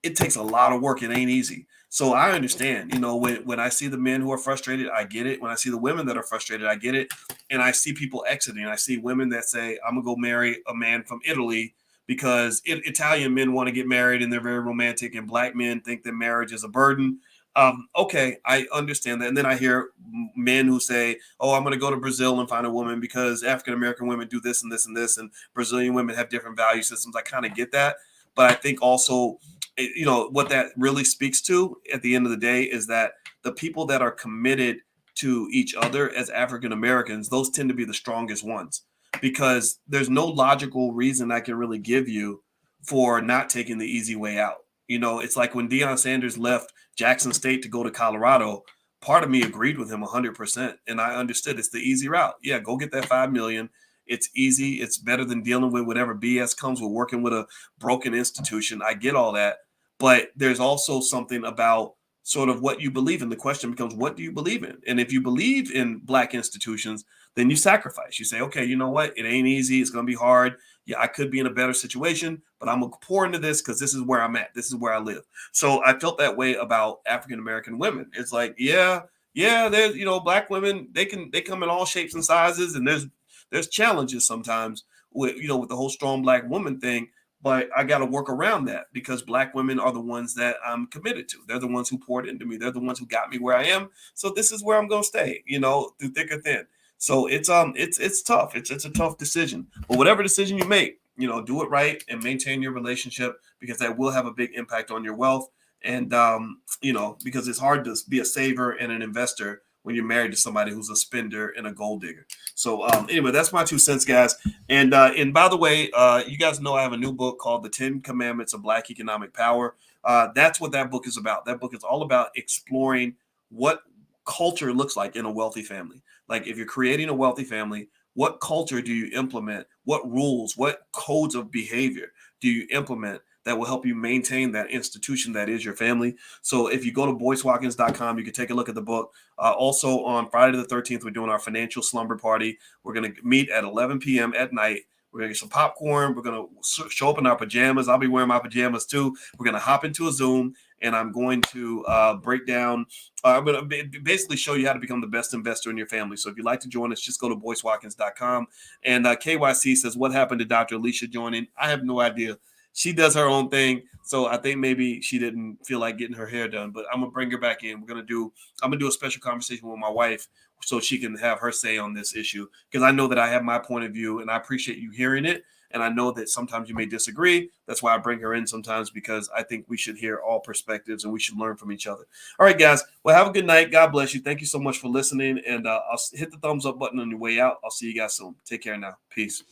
It takes a lot of work. It ain't easy. So I understand, when I see the men who are frustrated, I get it. When I see the women that are frustrated, I get it. And I see people exiting. I see women that say, I'm going to go marry a man from Italy because Italian men want to get married and they're very romantic, and black men think that marriage is a burden. Okay, I understand that. And then I hear men who say, oh, I'm going to go to Brazil and find a woman because African-American women do this and this and this, and Brazilian women have different value systems. I kind of get that. But I think also, what that really speaks to at the end of the day is that the people that are committed to each other as African Americans, those tend to be the strongest ones, because there's no logical reason I can really give you for not taking the easy way out. It's like when Deion Sanders left Jackson State to go to Colorado, part of me agreed with him 100%. And I understood it's the easy route. Yeah, go get that $5 million. It's easy. It's better than dealing with whatever BS comes with working with a broken institution. I get all that. But there's also something about sort of what you believe in. The question becomes, what do you believe in? And if you believe in Black institutions, then you sacrifice. You say, okay, you know what? It ain't easy. It's going to be hard. Yeah, I could be in a better situation, but I'm going to pour into this because this is where I'm at. This is where I live. So I felt that way about African-American women. It's like, yeah, there's, Black women, they come in all shapes and sizes. And there's challenges sometimes with the whole strong Black woman thing. But I got to work around that because Black women are the ones that I'm committed to. They're the ones who poured into me. They're the ones who got me where I am. So this is where I'm going to stay, through thick or thin. So it's tough. It's a tough decision. But whatever decision you make, do it right and maintain your relationship, because that will have a big impact on your wealth. And because it's hard to be a saver and an investor when you're married to somebody who's a spender and a gold digger. So anyway, that's my 2 cents, guys. And by the way, you guys know I have a new book called The 10 Commandments of Black Economic Power. That's what that book is about. That book is all about exploring what culture looks like in a wealthy family. Like if you're creating a wealthy family, what culture do you implement? What rules, what codes of behavior do you implement that will help you maintain that institution that is your family? So if you go to boycewatkins.com, you can take a look at the book. Also on Friday the 13th, we're doing our financial slumber party. We're going to meet at 11 p.m. at night. We're going to get some popcorn. We're going to show up in our pajamas. I'll be wearing my pajamas too. We're going to hop into a Zoom, and I'm going to break down. I'm going to basically show you how to become the best investor in your family. So if you'd like to join us, just go to boycewatkins.com. And KYC says, what happened to Dr. Alicia joining? I have no idea. She does her own thing. So I think maybe she didn't feel like getting her hair done, but I'm going to bring her back in. I'm going to do a special conversation with my wife so she can have her say on this issue, because I know that I have my point of view and I appreciate you hearing it. And I know that sometimes you may disagree. That's why I bring her in sometimes, because I think we should hear all perspectives and we should learn from each other. All right, guys. Well, have a good night. God bless you. Thank you so much for listening. And I'll hit the thumbs up button on your way out. I'll see you guys soon. Take care now. Peace.